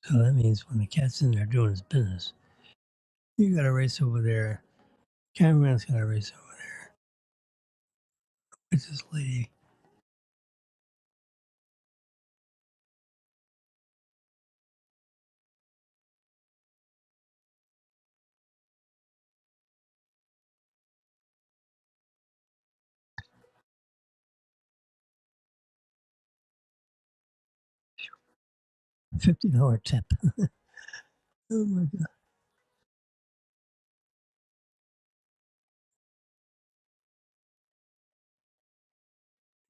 So that means when the cat's in there doing his business, you got to race over there. Cameraman's got to race over there. It's this lady. $50 tip. Oh my God.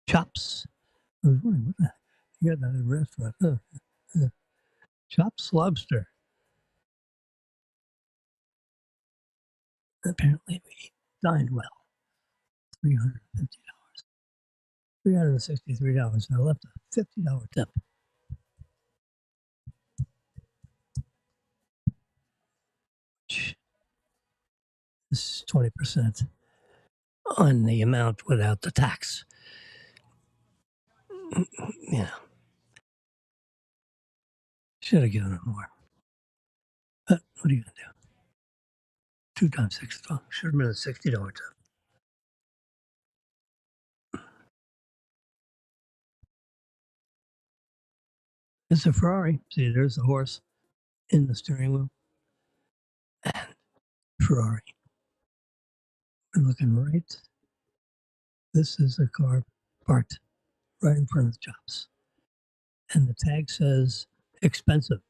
Chops. I was wondering, what the heck? You got that at a restaurant. Chops lobster. Apparently, we dined well. $350. $363. I left a $50 tip. This is 20% on the amount without the tax. Yeah, should have given it more. But what are you going to do? 2 times 6 12. Should have been a $60 tip. It's a Ferrari. See, there's the horse in the steering wheel. And Ferrari. We're looking right. This is a car parked right in front of the shops. And the tag says expensive.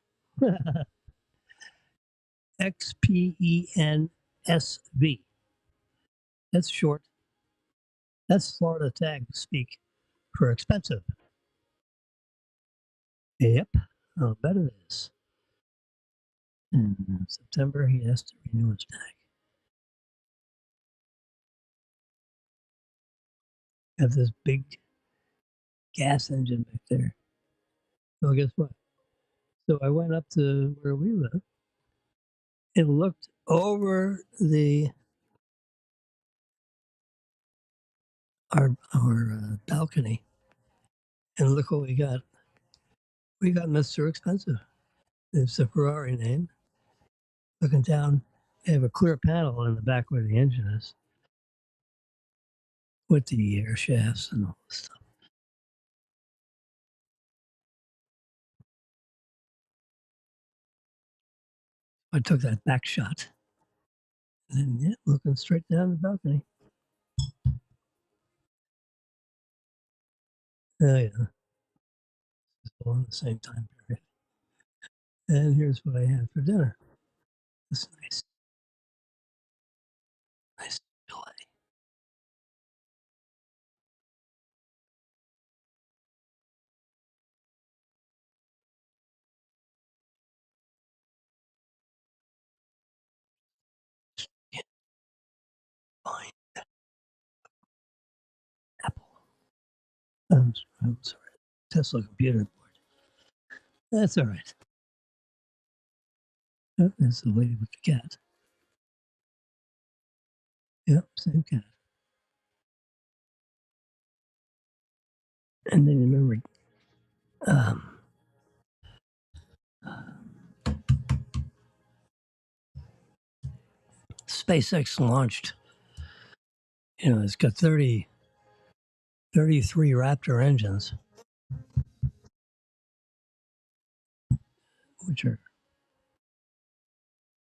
XPENSV. That's short. That's Florida tag speak for expensive. Yep, I'll bet it is. In September, he has to renew his tag. Have this big gas engine back there. So guess what? So I went up to where we live and looked over the our balcony, and look what we got. We got Mr. Expensive. It's a Ferrari name. Looking down, they have a clear panel in the back where the engine is, with the air shafts and all this stuff. I took that back shot, and then looking straight down the balcony. Oh yeah, it's all in the same time period. And here's what I had for dinner. This nice delay. Yeah, fine. Apple. I'm sorry. Tesla computer board. That's all right. Yep, that's the lady with the cat. Yep, same cat. And then remember, um, SpaceX launched It's got 33 Raptor engines, which are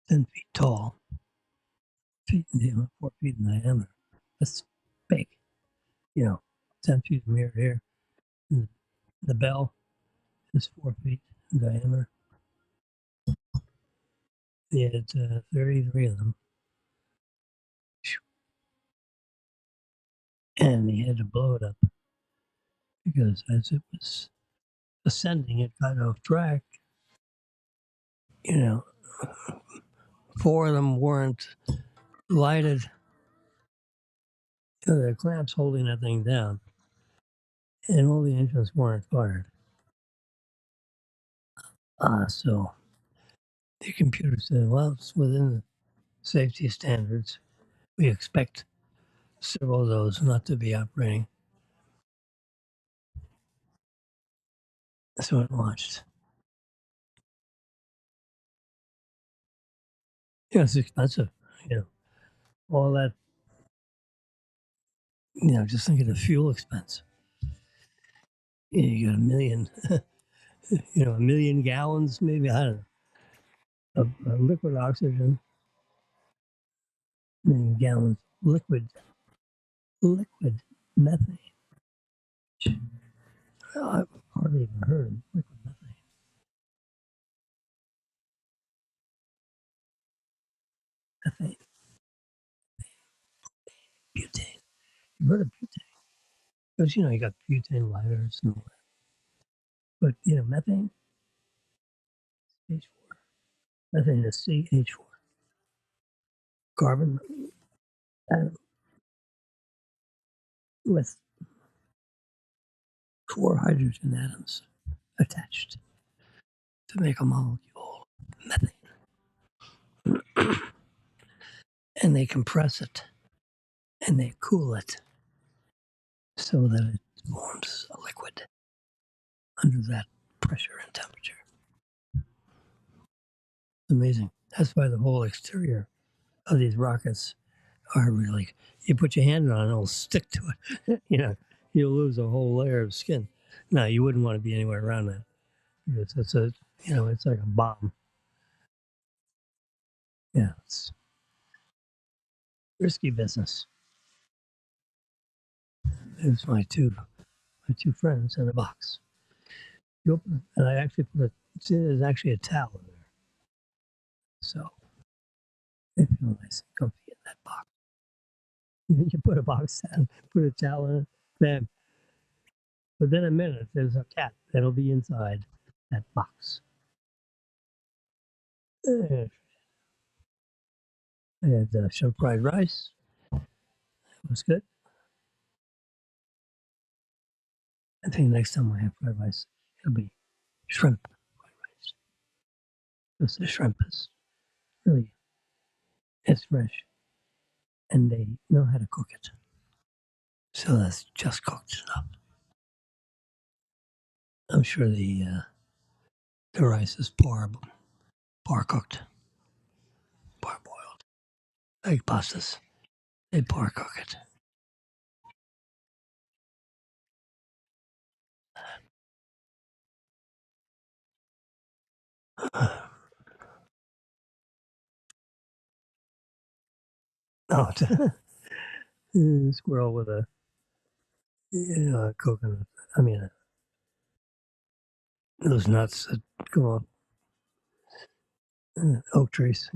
10 feet tall, 4 feet in diameter. That's big, you know, 10 feet from here to here. And the bell is 4 feet in diameter. He had 33 of them. And he had to blow it up because as it was ascending, it got off track. You know, 4 of them weren't lighted. The clamps holding that thing down, and all the engines weren't fired. So the computer said, well, it's within the safety standards. We expect several of those not to be operating. So it launched. It's expensive, you know, all that, just think of the fuel expense. You got a million, a million gallons, maybe, I don't know, of liquid oxygen, million gallons liquid methane. Well, I've hardly even heard of liquid methane. Methane, butane. You've heard of butane? Because, you got butane lighters and all that. But, methane, H4. Methane is CH4. Carbon atom with 4 hydrogen atoms attached to make a molecule, methane. And they compress it and they cool it so that it forms a liquid under that pressure and temperature. Amazing. That's why the whole exterior of these rockets are really, you put your hand on it, it'll stick to it. You'll lose a whole layer of skin. No, you wouldn't want to be anywhere around that. It's like a bomb. Yeah, it's risky business. There's my two friends in a box. You open it, and I actually there's actually a towel in there. So they feel nice and comfy in that box. You put a box down, put a towel in it, bam. Within a minute, there's a cat that'll be inside that box. I had shrimp fried rice. It was good. I think next time I have fried rice, it'll be shrimp fried rice. Because the shrimp is really, it's fresh, and they know how to cook it. So that's just cooked enough. I'm sure the rice is par cooked, parboiled. Like pastas, they par cook it. Oh, squirrel with a coconut. I mean, those nuts that go on oak trees.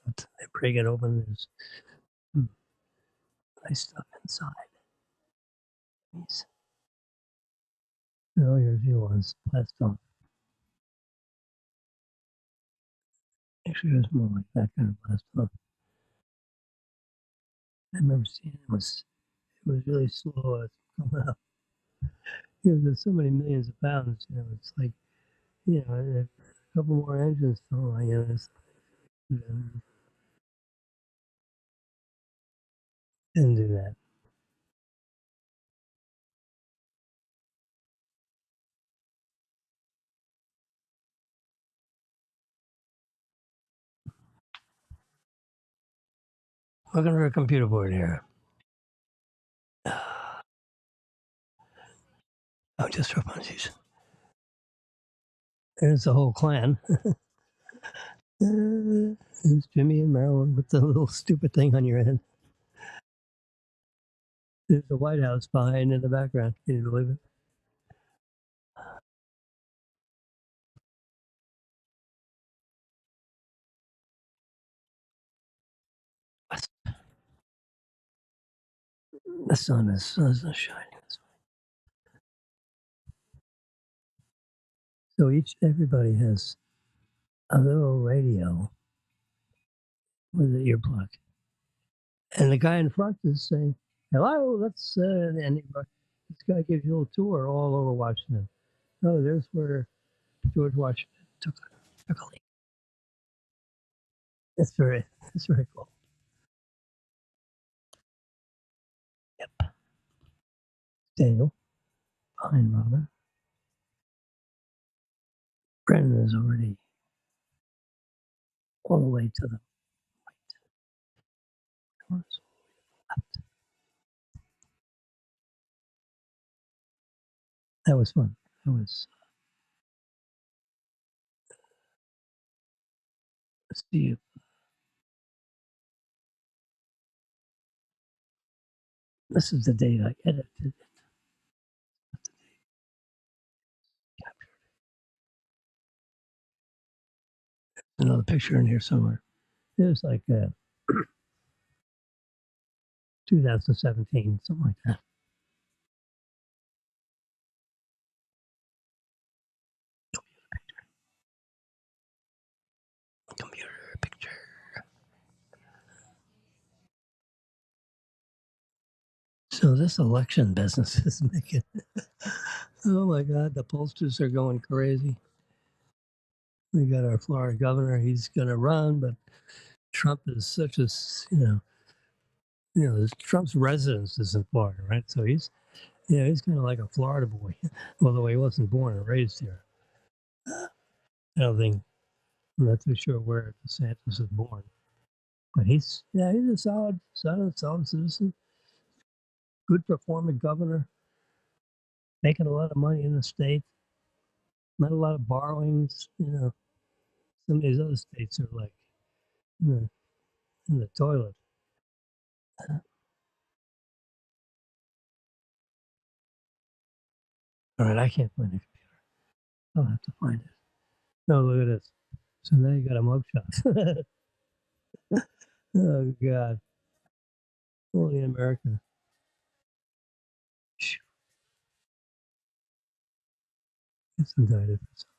They break it open. There's nice stuff inside. These. Oh, here's the ones. Blast off. Actually, it was more like that kind of blast off. I remember seeing it was really slow as coming up. There's so many millions of pounds. It's like a couple more engines fell on. Didn't do that. looking for a computer board here. Oh, just for funsies. There's the whole clan. There's Jimmy and Marilyn with the little stupid thing on your head. There's the White House behind in the background. Can you believe it? The sun is shining. So everybody has a little radio with an earplug, and the guy in front is saying, "Hello, and this guy gives you a little tour all over Washington. Oh, there's where George Washington took a leak. It's very cool. Yep. Daniel, behind Robin. Brennan is already all the way to the right. That was fun. That was, let's see. This is the date I edited it. Another picture in here somewhere. It was like 2017, something like that. Computer picture. So this election business is making, oh my God, the pollsters are going crazy. We got our Florida governor, he's going to run, but Trump is such a, Trump's residence is in Florida, right? So he's kind of like a Florida boy, although he wasn't born and raised here. I don't think, I'm not too sure where DeSantis was born, but he's a solid citizen, good performing governor, making a lot of money in the state, not a lot of borrowings. Some of these other states are like in the toilet. All right, I can't find the computer. I'll have to find it. No, look at this. So now you got a mugshot. Oh God, only in America. It's indicted for something.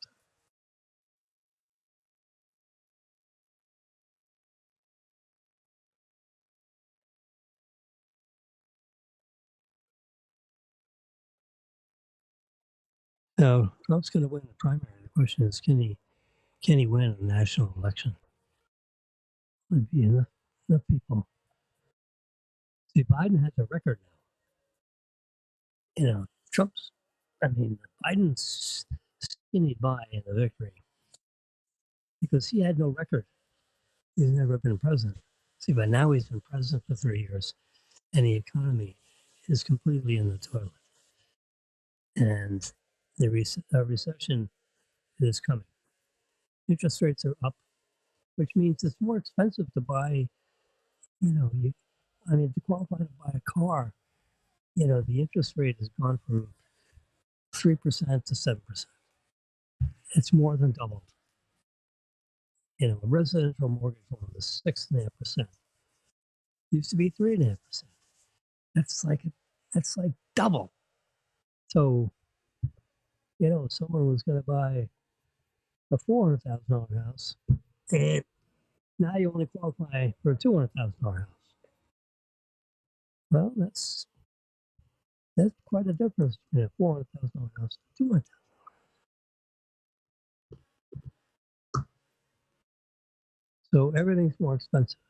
Now Trump's going to win the primary. The question is, can he win a national election? Would be enough people. See, Biden has a record now. Biden's skinny by in the victory because he had no record. He's never been president. See, but now he's been president for 3 years, and the economy is completely in the toilet, and the recession is coming. Interest rates are up, which means it's more expensive to buy. To qualify to buy a car, the interest rate has gone from 3% to 7%. It's more than doubled. A residential mortgage loan is 6.5%. Used to be 3.5%. That's like double. So, if someone was going to buy a $400,000 house, and now you only qualify for a $200,000 house. Well, that's quite a difference between a $400,000 house and $200,000. So everything's more expensive.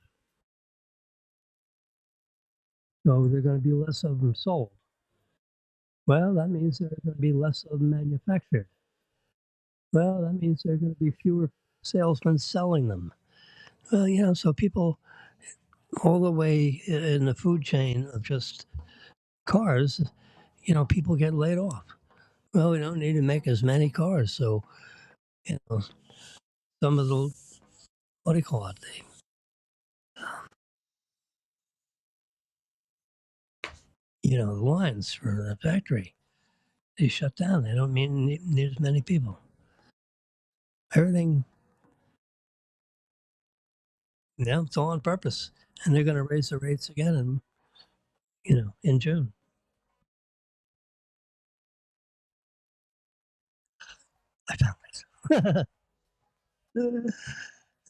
So there are going to be less of them sold. Well, that means there are going to be less of them manufactured. Well, that means there are going to be fewer salesmen selling them. Well, so people, all the way in the food chain of just cars, people get laid off. Well, we don't need to make as many cars, so you know, some of the what do you call it? The lines for the factory they shut down. They don't need as many people. Everything, it's all on purpose, and they're going to raise the rates again, in June. I found it.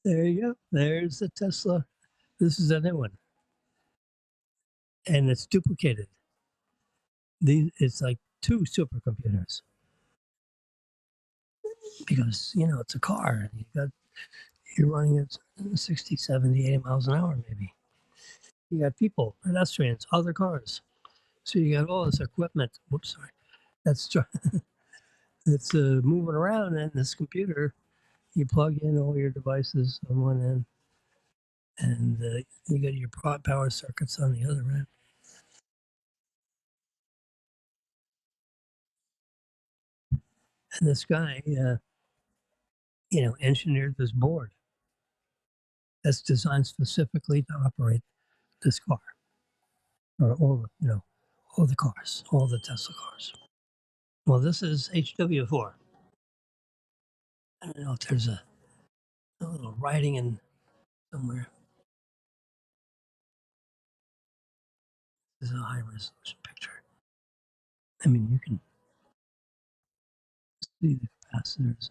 There you go. There's the Tesla. This is a new one, and it's duplicated. It's like two supercomputers because it's a car. You're running at 60, 70, 80 miles an hour, maybe. You got people, pedestrians, other cars. So you got all this equipment. Whoops, sorry. That's it's moving around, and this computer. You plug in all your devices on one end, and you got your power circuits on the other end. And this guy, engineered this board that's designed specifically to operate this car or all the cars, all the Tesla cars. Well, this is HW4. I don't know if there's a little writing in somewhere. This is a high resolution picture. I mean, you can see the capacitors.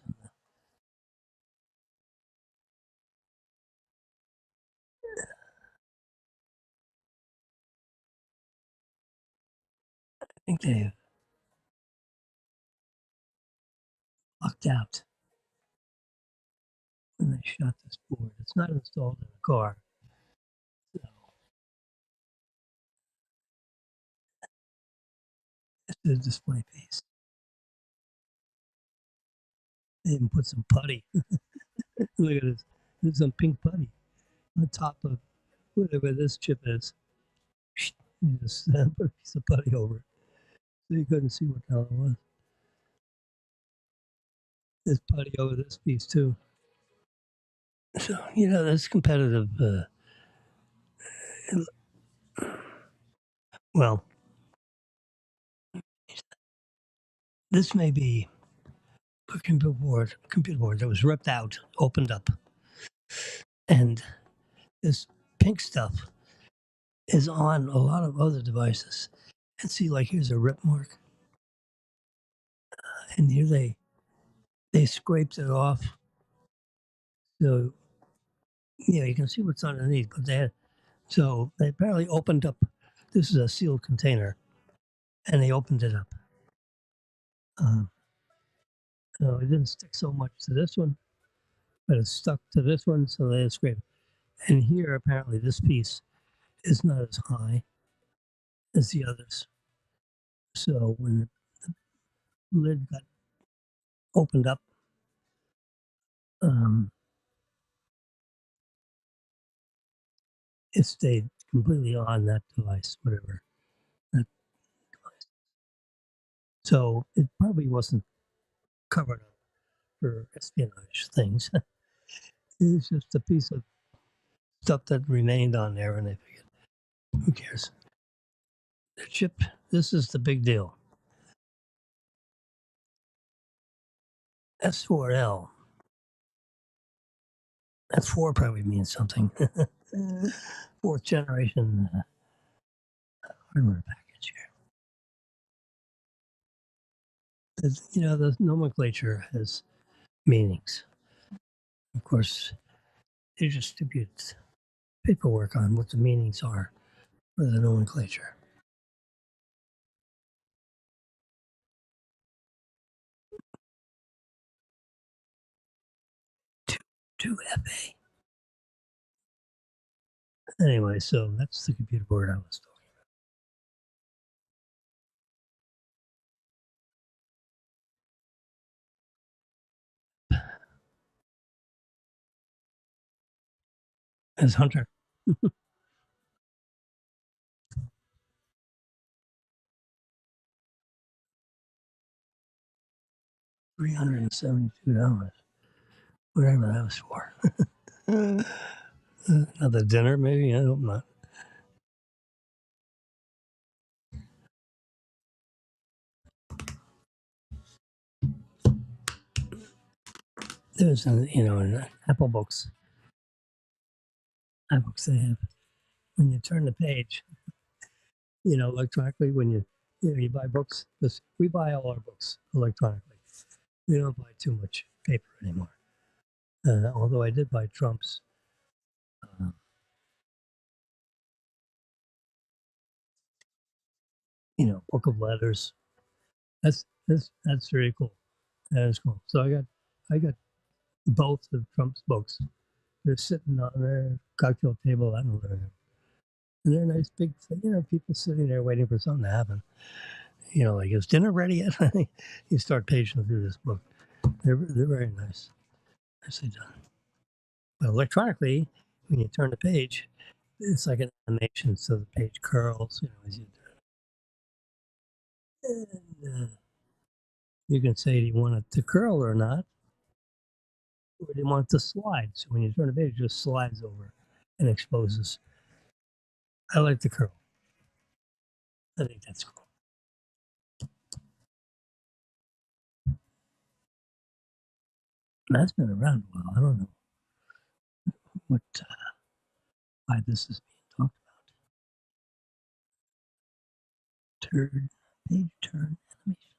I think they lucked out when they shot this board. It's not installed in a car. So it's a display piece. They even put some putty. Look at this. There's some pink putty on top of whatever this chip is. You just put a piece of putty over it. So you couldn't see what the hell it was. There's putty over this piece too. So, that's competitive. Well, this may be a computer board that was ripped out, opened up. And this pink stuff is on a lot of other devices. And see, like here's a rip mark. And here they scraped it off. So, you can see what's underneath, but they apparently opened up. This is a sealed container, and they opened it up. So it didn't stick so much to this one, but it stuck to this one, so they scraped it. And here, apparently, this piece is not as high as the others. So when the lid got opened up, um, it stayed completely on that device, whatever that device. So it probably wasn't covered up for espionage things. It's just a piece of stuff that remained on there, and they figured, who cares? The chip, this is the big deal. S4L. That 4 probably means something. Fourth generation hardware package here. The nomenclature has meanings. Of course, they distribute paperwork on what the meanings are for the nomenclature. 2FA. Anyway, so that's the computer board I was talking about. As Hunter. $372. Whatever that was for. Another dinner, maybe? I hope not. There's, in Apple books they have, when you turn the page, electronically, when you buy books, because we buy all our books electronically. We don't buy too much paper anymore. Although I did buy Trump's uh, book of letters. That's very cool. That is cool. So I got both of Trump's books. They're sitting on their cocktail table out in the living room. And they're nice big, people sitting there waiting for something to happen. Like, is dinner ready yet? You start paging through this book. They're very nice. Nicely done. But electronically, when you turn the page, it's like an animation, so the page curls, as you do it. And you can say, do you want it to curl or not? Or do you want it to slide? So when you turn the page, it just slides over and exposes. I like the curl. I think that's cool. And that's been around a while. I don't know what why this is being talked about. Page turn animation.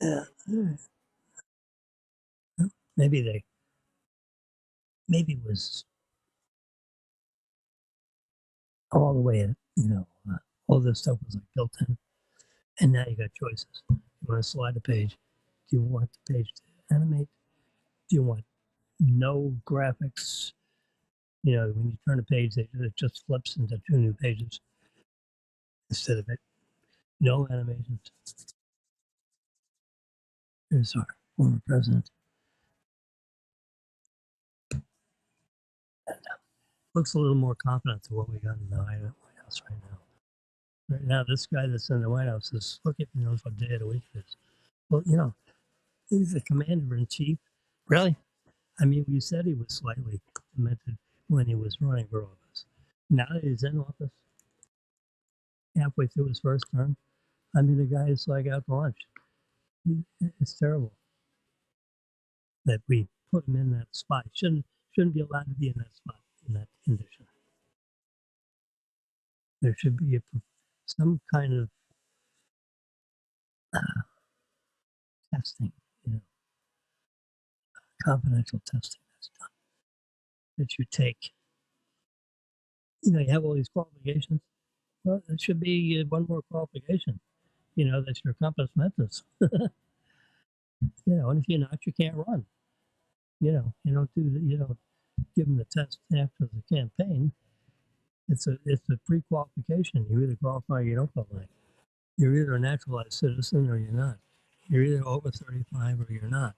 Yeah. Maybe it was all the way in, all this stuff was like built in. And now you got choices. You want to slide a page? Do you want the page to animate? Do you want no graphics? When you turn a page, it just flips into two new pages instead of it. No animations. Here's our former president. And, looks a little more confident than what we got in the White House right now. Right now, this guy that's in the White House says, look if he knows what day of the week it is. Well, he's the commander in chief. Really? I mean, you said he was slightly demented when he was running for office. Now that he's in office, halfway through his first term, I mean, the guy is like out to lunch. It's terrible that we put him in that spot. Shouldn't be allowed to be in that spot in that condition. There should be some kind of testing, confidential testing that's done that you take. You have all these qualifications. Well, there should be one more qualification. That's your compass mentis. And if you're not, you can't run. You don't do you don't give them the test after the campaign. It's a pre-qualification. You either qualify or you don't qualify. You're either a naturalized citizen or you're not. You're either over 35 or you're not.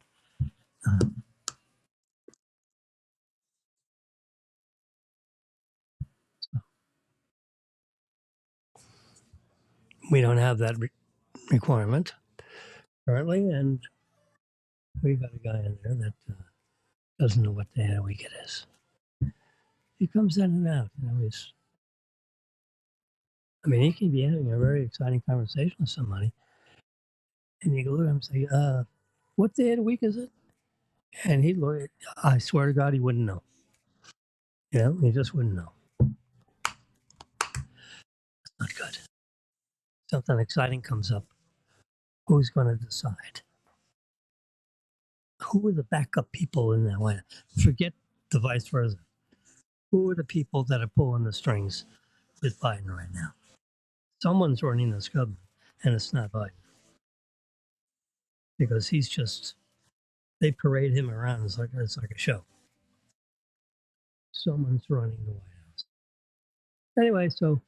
So we don't have that requirement currently, and we got a guy in there that doesn't know what day of the week it is. He comes in and out. He can be having a very exciting conversation with somebody, and you go look at him and say, what day of the week is it? And he'd look, I swear to God, he wouldn't know. He just wouldn't know. It's not good. Something exciting comes up. Who's going to decide? Who are the backup people in that way? Forget the vice versa. Who are the people that are pulling the strings with Biden right now? Someone's running this government, and it's not Biden. Because they parade him around. It's like a show. Someone's running the White House. Anyway, so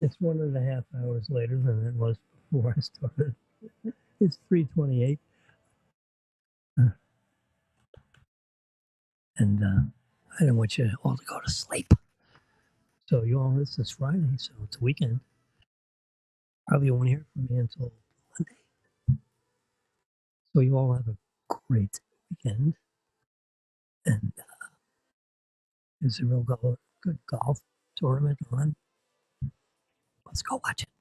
it's 1.5 hours later than it was before I started. It's 3:28, and I don't want you all to go to sleep. So this is Friday, so it's a weekend. probably won't hear from me until Monday. So you all have a great weekend, and there's a good golf tournament on. Let's go watch it.